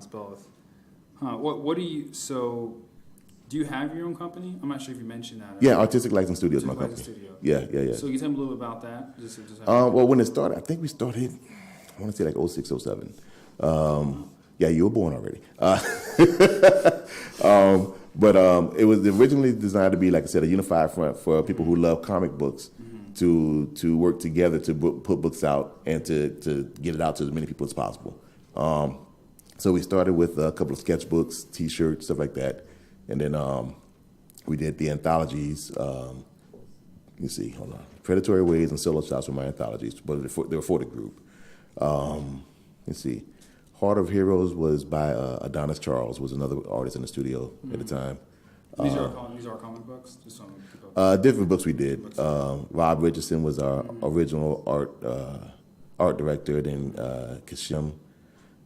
both. What do you? So, do you have your own company? I'm not sure if you mentioned that. Yeah, Artistic License Studio is my company. Studio. Yeah. So, you tell me a little bit about that. Well, when it started, I think we started. I want to say like 06, 07. Yeah, you were born already. But it was originally designed to be, like I said, a unified front for people who love comic books to work together to put books out and to get it out to as many people as possible. So we started with a couple of sketchbooks, T-shirts, stuff like that, and then we did the anthologies. You see, hold on, Predatory Ways and Solo Shots were my anthologies, but they were for the group. Let's see, Heart of Heroes was by Adonis Charles, was another artist in the studio at the time. These are comic books? Just some people. Different books we did. Rob Richardson was our original art director. Then Kashim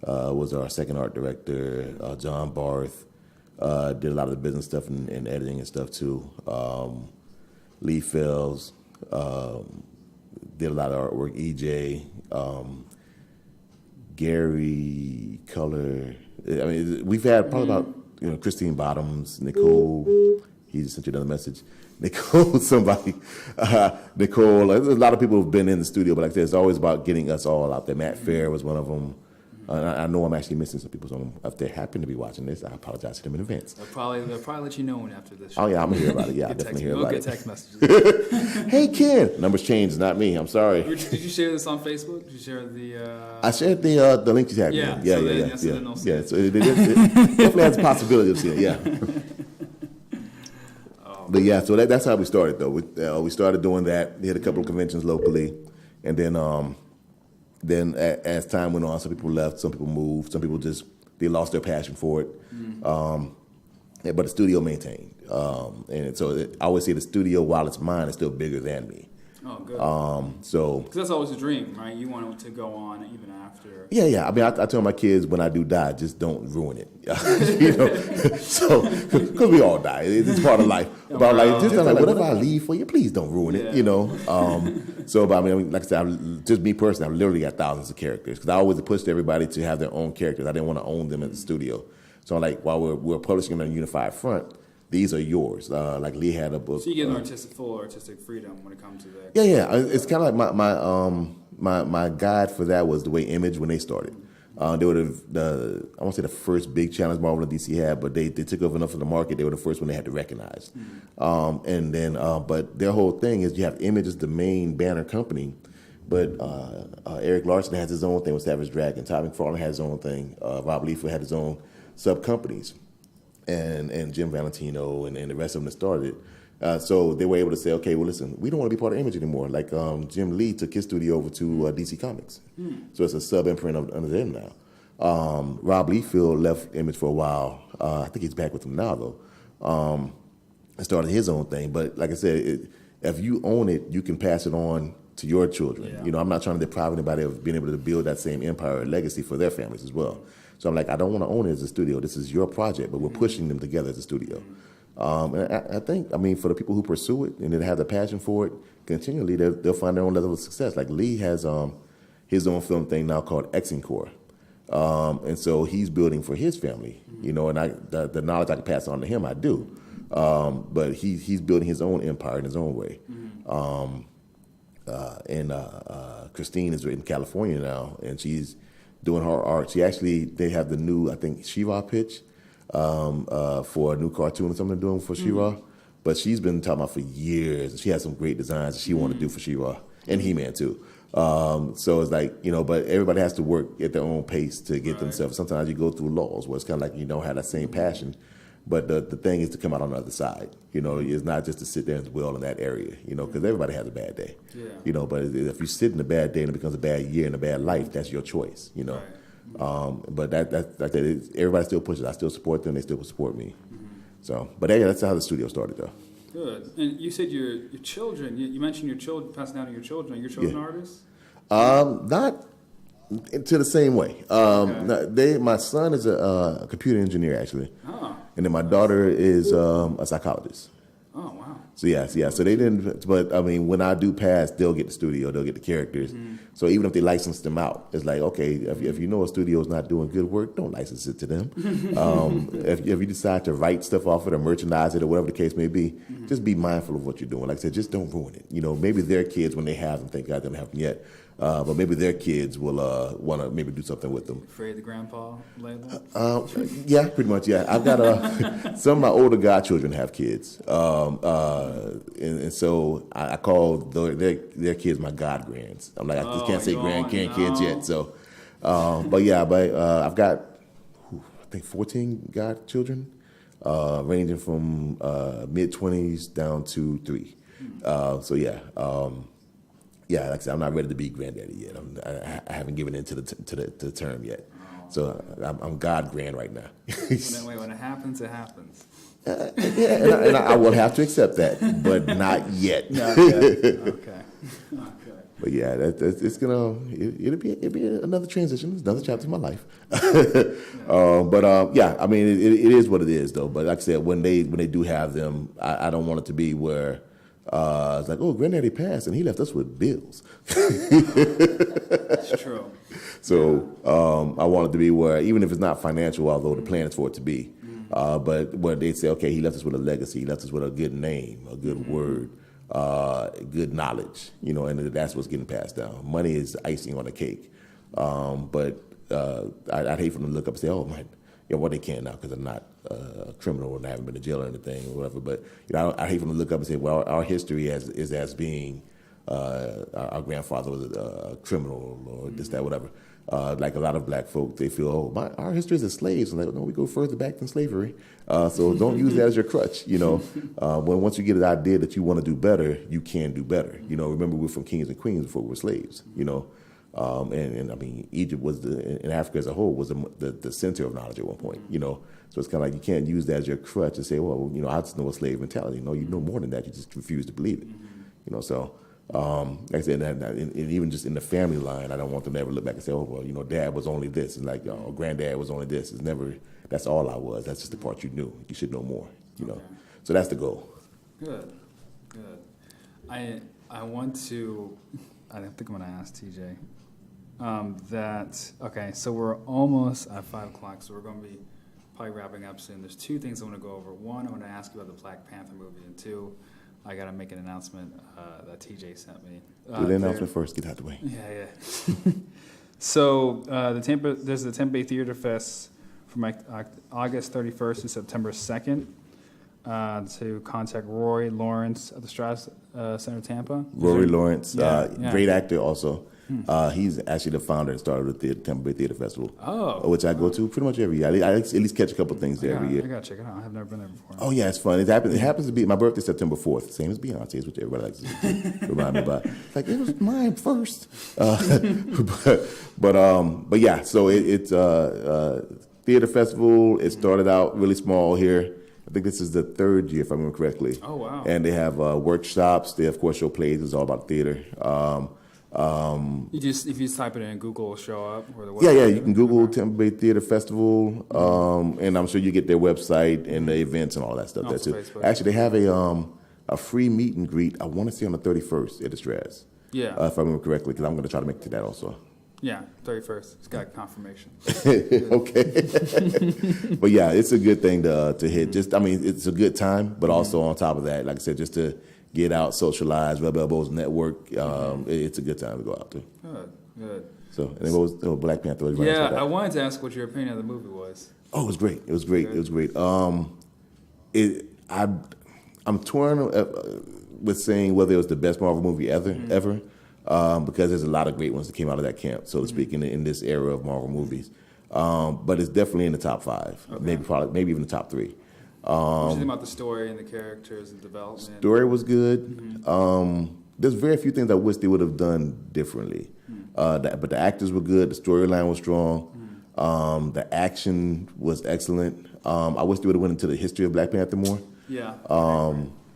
was our second art director. John Barth did a lot of the business stuff and editing and stuff too. Lee Fells did a lot of artwork. EJ, Gary Color. I mean, we've had probably about Christine Bottoms, Nicole. He just sent you another message. Nicole, somebody. Nicole. There's a lot of people who've been in the studio, but like I said, it's always about getting us all out there. Matt Fair was one of them. I know I'm actually missing some people, so if they happen to be watching this, I apologize to them in advance. They'll probably let you know when after this show. Oh, yeah, I'm going to hear about it. Yeah, I'll definitely hear about it. We'll get text messages. Hey, Ken. Numbers changed, not me. I'm sorry. Did you share this on Facebook? Did you share the... I shared the link you tagged me. Yeah. So it definitely has a possibility of seeing it, yeah. But yeah, so that's how we started, though. We started doing that. We had a couple of conventions locally, and then as time went on, some people left, some people moved, some people they lost their passion for it. But the studio maintained. And so I always say the studio, while it's mine, is still bigger than me. Oh, good. Because that's always a dream, right? You want it to go on even after. Yeah. I mean, I tell my kids when I do die, just don't ruin it. So because we all die, it's part of life. But whatever I leave for you, please don't ruin it. But I mean, like I said, just me personally, I've literally got thousands of characters because I always pushed everybody to have their own characters. I didn't want to own them at the studio. So while we're publishing them on a unified front, these are yours. Like Lee had a book. So you get full artistic freedom when it comes to that. Yeah. It's kind of like my guide for that was the way Image when they started. They were I won't say the first big challenge Marvel and DC had, but they took over enough of the market. They were the first one they had to recognize. But their whole thing is you have Image as the main banner company, but Eric Larson has his own thing with Savage Dragon. Todd McFarlane has his own thing. Rob Liefeld had his own sub companies. And Jim Valentino and the rest of them that started. So they were able to say, okay, well, listen, we don't want to be part of Image anymore. Like Jim Lee took his studio over to DC Comics. So it's a sub-imprint under them now. Rob Liefeld left Image for a while. I think he's back with them now, though. And started his own thing. But like I said, if you own it, you can pass it on to your children. Yeah. I'm not trying to deprive anybody of being able to build that same empire or legacy for their families as well. So I'm like, I don't want to own it as a studio. This is your project, but we're pushing them together as a studio. And I think, for the people who pursue it and that have the passion for it, continually, they'll find their own level of success. Like Lee has his own film thing now called Exencore. And so he's building for his family, and the knowledge I can pass on to him, I do. But he's building his own empire in his own way. Christine is in California now, and she's doing her art. They have the new, I think, She-Ra pitch for a new cartoon or something they're doing for She-Ra. But she's been talking about for years. She has some great designs that she wanted to do for She-Ra and He-Man too. So it's like, but everybody has to work at their own pace to get themselves. Sometimes you go through laws where it's kind of like you don't have that same passion. But the thing is to come out on the other side. It's not just to sit there and dwell in that area, because everybody has a bad day. Yeah. But if you sit in a bad day and it becomes a bad year and a bad life, that's your choice, Right. But that's like that. Everybody still pushes. I still support them. They still support me. So, but yeah, that's how the studio started, though. Good. And you said your children. You mentioned your children, passing down to your children. Are your children artists? Not to the same way. My son is a computer engineer actually, and then my daughter is a psychologist. Oh wow! So yeah. So they didn't. But when I do pass, they'll get the studio. They'll get the characters. So even if they license them out, it's like okay, if you know a studio is not doing good work, don't license it to them. If you decide to write stuff off it or merchandise it or whatever the case may be, just be mindful of what you're doing. Like I said, just don't ruin it. Maybe their kids when they have them, thank God they don't have them yet. But maybe their kids will want to maybe do something with them. Afraid the grandpa label? Yeah, pretty much. Yeah, I've got some of my older godchildren have kids, and so I call their kids my god grands. I'm like, I just can't say grandkids yet. So, but I've got I think 14 godchildren, ranging from mid-20s down to 3. So yeah. Yeah, like I said, I'm not ready to be granddaddy yet. I haven't given in to the term yet. So I'm God grand right now. When it happens, it happens. Yeah, and I will have to accept that, but not yet. Okay. But yeah, it's gonna it'll be another transition, another chapter of my life. Yeah, I mean it is what it is though. But like I said, when they do have them, I don't want it to be where. It's like, oh, granddaddy passed and he left us with bills. That's true. So I want it to be where, even if it's not financial, although the plan is for it to be, but where they say, okay, he left us with a legacy, he left us with a good name, a good word, good knowledge, and that's what's getting passed down. Money is icing on the cake. But I'd hate for them to look up and say, oh, man. Well, they can't now because I'm not a criminal and I haven't been to jail or anything or whatever. But I hate for them to look up and say, well, our history is as being our grandfather was a criminal or this, that, whatever. Like a lot of black folk, they feel, our history is as slaves. And like, no, we go further back than slavery. So don't use that as your crutch. When once you get an idea that you want to do better, you can do better. Remember, we're from kings and queens before we were slaves. And I mean, Egypt was in Africa as a whole was the center of knowledge at one point, So it's kind of like you can't use that as your crutch and say, well, I just know a slave mentality. No, you know more than that. You just refuse to believe it, So like I said, and even just in the family line, I don't want them to ever look back and say, oh, well, Dad was only this, and like, Granddad was only this. It's never. That's all I was. That's just the part you knew. You should know more, Okay. So that's the goal. Good. I want to. I think I'm going to ask TJ. So we're almost at 5 o'clock, so we're going to be probably wrapping up soon. There's 2 things I want to go over. 1, I want to ask you about the Black Panther movie, and 2, I got to make an announcement that TJ sent me. Do the announcement first, get out the way. Yeah. So there's the Tampa Bay Theater Fest from August 31st to September 2nd. To contact Rory Lawrence at the Strauss Center Tampa. Rory Lawrence, great actor also. He's actually the founder and starter of the Tampa Bay Theater Festival, which I go to pretty much every year. I at least catch a couple things there every year. I got to check it out. I've never been there before. Oh, yeah, it's fun. It happens to be, my birthday's September 4th, same as Beyonce's, which everybody likes to remind me about. Like, it was mine first. But yeah, so it's theater festival. It started out really small here. I think this is the 3rd year, if I remember correctly. Oh, wow. And they have workshops. They, of course, show plays. It's all about theater. If you type it in Google, it'll show up? Or the yeah. You can Google Tampa Bay Theater Festival, and I'm sure you get their website and the events and all that stuff there, too. Facebook. Actually, they have a free meet and greet, I want to say on the 31st at the Straz. Yeah. If I remember correctly, because I'm going to try to make it to that also. Yeah, 31st. It's got confirmation. Okay. But yeah, it's a good thing to hit. It's a good time, but also on top of that, like I said, just to get out, socialize, rub elbows, network. It's a good time to go out to. Good. So, and it was Black Panther. Yeah, I wanted to ask what your opinion of the movie was. Oh, it was great. It was great. Good. It was great. I'm torn with saying whether it was the best Marvel movie ever. Because there's a lot of great ones that came out of that camp, so to speak, in this era of Marvel movies. But it's definitely in the top 5, maybe even the top 3. What do you think about the story and the characters and development? Story was good. There's very few things I wish they would have done differently. But the actors were good. The storyline was strong. The action was excellent. I wish they would have went into the history of Black Panther more. Yeah.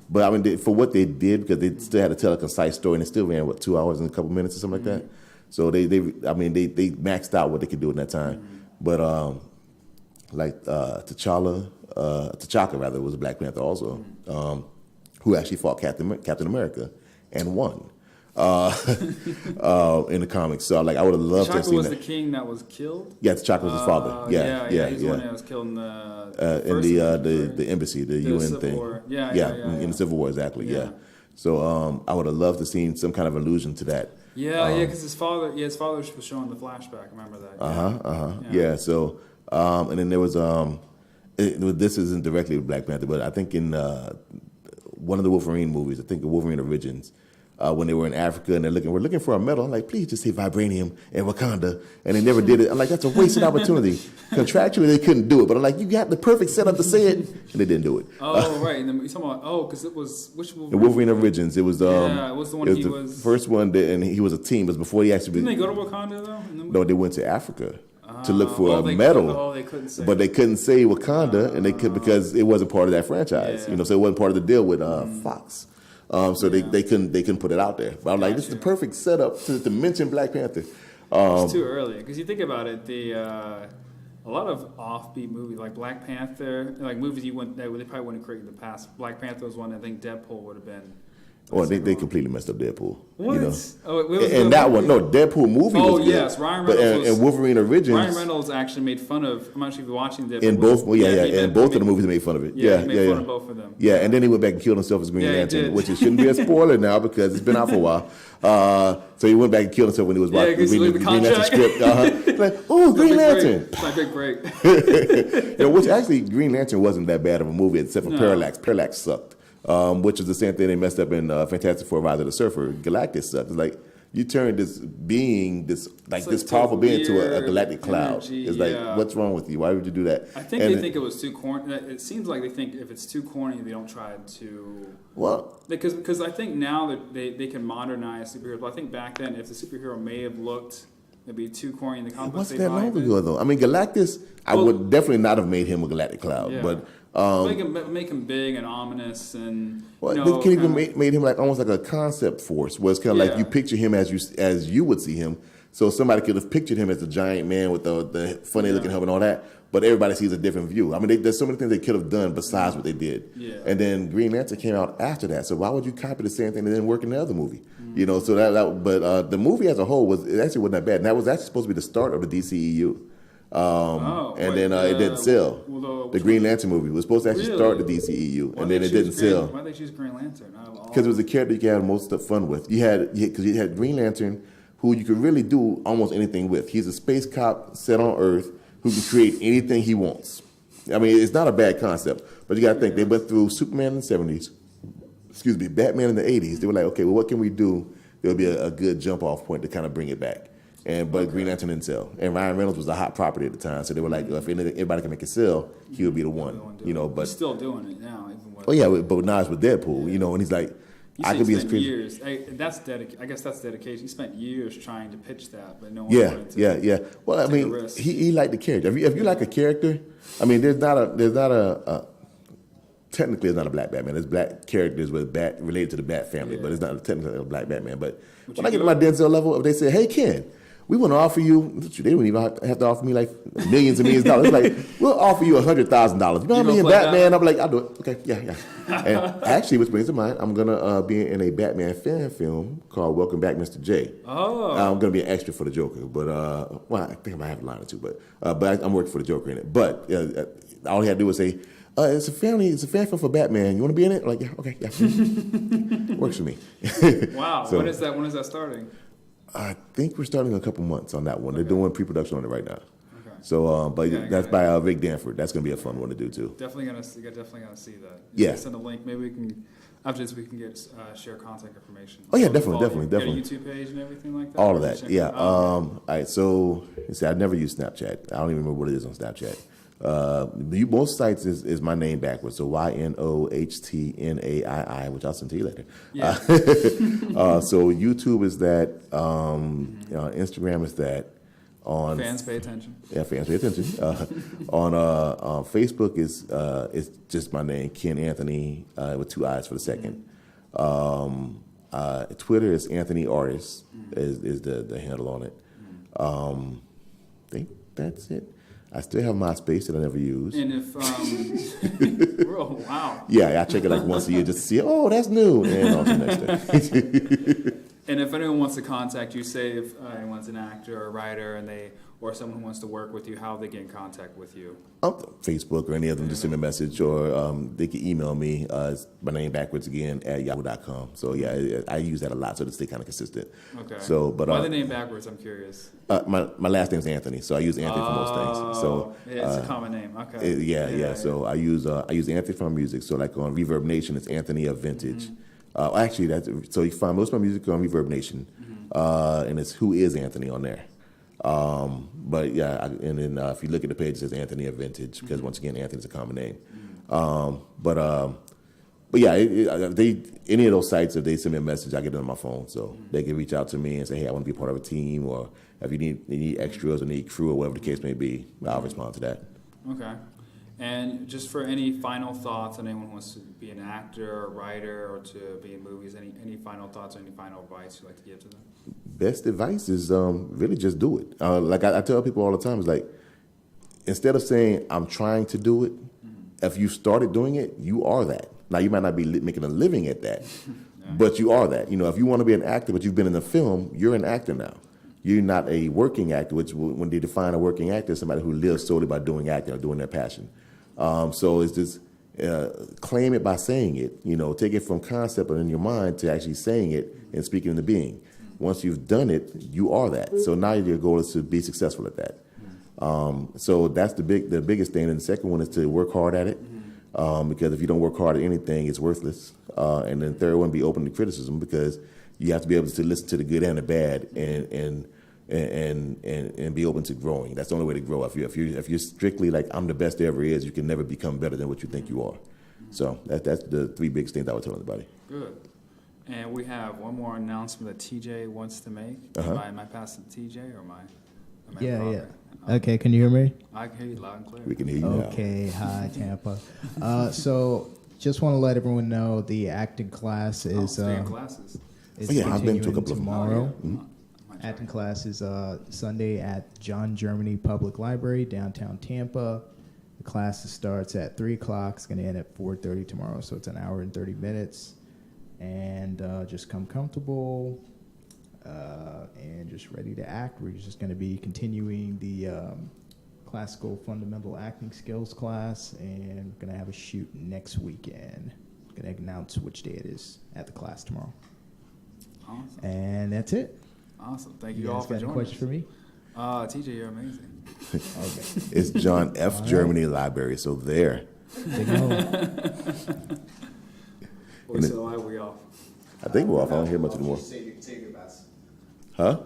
But I mean, for what they did, because they still had to tell a concise story, and it still ran 2 hours and a couple minutes or something like that. So they maxed out what they could do in that time. But T'Chaka rather was a Black Panther also, who actually fought Captain America and won in the comics. So I would have loved to have seen that. T'Chaka was the king that was killed? Yeah, T'Chaka was his father. He's the one that was killed in the embassy, the UN thing. War. In the Civil War, exactly. Yeah. So I would have loved to seen some kind of allusion to that. Yeah, because his father was showing the flashback. I remember that. Yeah. So and then there was this isn't directly with Black Panther, but I think in one of the Wolverine movies, I think the Wolverine Origins, when they were in Africa and we're looking for a metal. I'm like, please just say vibranium and Wakanda, and they never did it. I'm like, that's a wasted opportunity. Contractually, they couldn't do it, but I'm like, you got the perfect setup to say it, and they didn't do it. Oh, right. And then you're talking about because it was which Wolverine? The Wolverine Origins. It was it was the one it was the first one, and he was a team. It was before he actually. Didn't they go to Wakanda though? No, they went to Africa to look for a metal. They couldn't say. But they couldn't say Wakanda, and they could because it wasn't part of that franchise. Yeah. So it wasn't part of the deal with Fox. So they couldn't put it out there. But I'm like, this is the perfect setup to mention Black Panther. It's too early because you think about it. A lot of offbeat movies like Black Panther, like movies they probably wouldn't create in the past. Black Panther was one I think Deadpool would have been. Well, they completely messed up Deadpool. What? You know? And that one, no, Deadpool movie was good. Yes, Ryan Reynolds and Wolverine Origins. Ryan Reynolds actually made fun of. I'm actually watching Deadpool. In both, and both of the movies made fun of it. He made fun of both of them. Yeah, and then he went back and killed himself as Green Lantern, which it shouldn't be a spoiler now because it's been out for a while. So he went back and killed himself when he was reading the Green Lantern script. Like, oh, Green Lantern. It's my big break. Which actually, Green Lantern wasn't that bad of a movie except for Parallax. Parallax sucked. Which is the same thing they messed up in Fantastic Four: Rise of the Surfer. Galactus sucked. It's like you turned this being, this powerful being to a galactic cloud. It's like, what's wrong with you? Why would you do that? I think they think it was too corny. It seems like they think if it's too corny, they don't try to. Well, because I think now that they can modernize superheroes. But I think back then, if the superhero may have looked maybe too corny in the comic books, what's that long ago though? I mean, Galactus, I would definitely not have made him a galactic cloud, but. Make him big and ominous, and they could even made him like almost like a concept force, where it's kind of like you picture him as you would see him. So somebody could have pictured him as a giant man with the funny looking helmet and all that, but everybody sees a different view. I mean, there's so many things they could have done besides what they did. Yeah. And then Green Lantern came out after that, so why would you copy the same thing that didn't work in the other movie? So but the movie as a whole it actually wasn't that bad, and that was actually supposed to be the start of the DCEU. It didn't sell. The Green Lantern movie was supposed to actually start the DCEU, and then it didn't sell. Why did they choose Green Lantern? Because it was a character you could have most of the fun with. You had Green Lantern, who you could really do almost anything with. He's a space cop set on Earth who can create anything he wants. I mean, it's not a bad concept, but you got to think they went through Superman in the 70s. Batman in the 80s. They were like, okay, well, what can we do? There'll be a good jump off point to kind of bring it back. But Green Lantern didn't sell, and Ryan Reynolds was a hot property at the time, so they were like, if everybody can make it sell, he would be the one, But he's still doing it now. But now it's with Deadpool, and he's like, I could be as crazy. Years. That's dedication. I guess that's dedication. He spent years trying to pitch that, but no one wanted to. Yeah. Well, I mean, he liked the character. If you like a character, I mean, there's not a technically it's not a black Batman. There's black characters related to the Bat family, but it's not technically a black Batman. But when I get to my Denzel level, if they say, hey, Ken, we want to offer you, they wouldn't even have to offer me like millions and millions of dollars. It's like, we'll offer you $100,000. You know what I mean? Batman, I'm like, I'll do it. Okay, yeah. And actually, which brings to mind, I'm going to be in a Batman fan film called Welcome Back, Mr. J. Oh. I'm going to be an extra for the Joker. But, I think I might have a line or two. But I'm working for the Joker in it. But all he had to do was say, it's a fan film for Batman. You want to be in it? Like, yeah, okay, yeah. Works for me. Wow. So, when is that starting? I think we're starting a couple months on that one. Okay. They're doing pre-production on it right now. Okay. So, that's by Rick Danford. That's going to be a fun one to do too. Definitely gonna see that. Yeah. Send a link. Maybe we can. After this, we can share contact information. Oh yeah, definitely. Got a YouTube page and everything like that. All of that. Yeah. All right. So, I never use Snapchat. I don't even remember what it is on Snapchat. Most sites is my name backwards, so YNOHTNAII, which I'll send to you later. Yeah. So YouTube is that, Instagram is that. On fans pay attention. Yeah, fans pay attention. On Facebook is it's just my name, Ken Anthony, with 2 I's for the second. Twitter is Anthony Artist is the handle on it. I think that's it. I still have MySpace that I never use. And if, oh, wow. Yeah, I check it like once a year just to see, oh, that's new. And on to the next day. And if anyone wants to contact you, say if anyone's an actor or a writer and they or someone who wants to work with you, how they get in contact with you? Facebook or any of them, just send me a message, or they can email me. It's my name backwards again at yahoo.com. So yeah, I use that a lot, so to stay kind of consistent. Okay. So, but why the name backwards? I'm curious. My last name is Anthony, so I use Anthony for most things. So yeah, it's a common name. Okay. Yeah. So I use Anthony for my music. So like on Reverb Nation, it's Anthony of Vintage. Actually, so you can find most of my music on Reverb Nation, and it's Who Is Anthony on there. But yeah, and then if you look at the page, it says Anthony of Vintage, because once again, Anthony's a common name. But yeah, any of those sites, if they send me a message, I get it on my phone, so they can reach out to me and say, hey, I want to be part of a team, or if you need extras or need crew or whatever the case may be, I'll respond to that. Okay. And just for any final thoughts on anyone who wants to be an actor or writer or to be in movies, any final thoughts or any final advice you'd like to give to them? Best advice is really just do it. Like I tell people all the time, it's like, instead of saying I'm trying to do it, if you started doing it, you are that. Now, you might not be making a living at that, but you are that. You know, if you want to be an actor, but you've been in a film, you're an actor now. You're not a working actor, which when they define a working actor, is somebody who lives solely by doing acting or doing their passion. So it's just claim it by saying it. You know, take it from concept in your mind to actually saying it and speaking into being. Once you've done it, you are that. So now your goal is to be successful at that. So that's the biggest thing. And the second one is to work hard at it, because if you don't work hard at anything, it's worthless. And then the third one, be open to criticism, because you have to be able to listen to the good and the bad and be open to growing. That's the only way to grow. If you're strictly like I'm the best there ever is, you can never become better than what you think you are. So that's the three biggest things I would tell everybody. Good. And we have one more announcement that TJ wants to make. Am I passing to TJ or am I Yeah. Robert? Okay, can you hear me? I can hear you loud and clear. We can hear you now. Okay, hi Tampa. So just want to let everyone know the acting class is Stay in classes. is I've been to a continuing couple of them. tomorrow. Mm-hmm. Acting class is Sunday at John Germany Public Library, downtown Tampa. The class starts at 3 o'clock. It's going to end at 4:30 tomorrow, so it's an hour and 30 minutes. And just come comfortable and just ready to act. We're just going to be continuing the classical fundamental acting skills class, and we're going to have a shoot next weekend. Going to announce which day it is at the class tomorrow. Awesome. And that's it. Thank you, You all guys for got joining any questions for me? TJ, you're amazing. Okay. It's John F. Germany Library, so there. Big no. So why are we off? I think we're off. I don't hear much anymore. Say your last. Huh?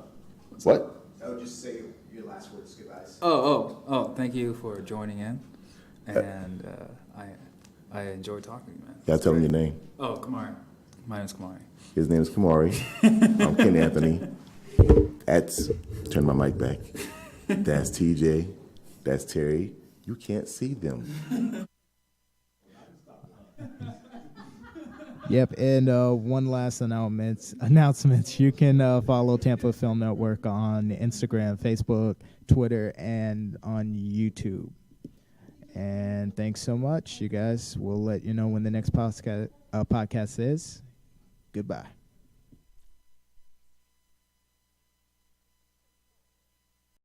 What? Oh, just say your last words, goodbyes. Oh, thank you for joining in. And I enjoyed talking to you, man. You gotta tell him your name. Oh, Kamari. My name's Kamari. His name is Kamari. I'm Ken Anthony. Turn my mic back. That's TJ. That's Terry. You can't see them. Yep, and one last announcement. You can follow Tampa Film Network on Instagram, Facebook, Twitter, and on YouTube. And thanks so much, you guys. We'll let you know when the next podcast is. Goodbye.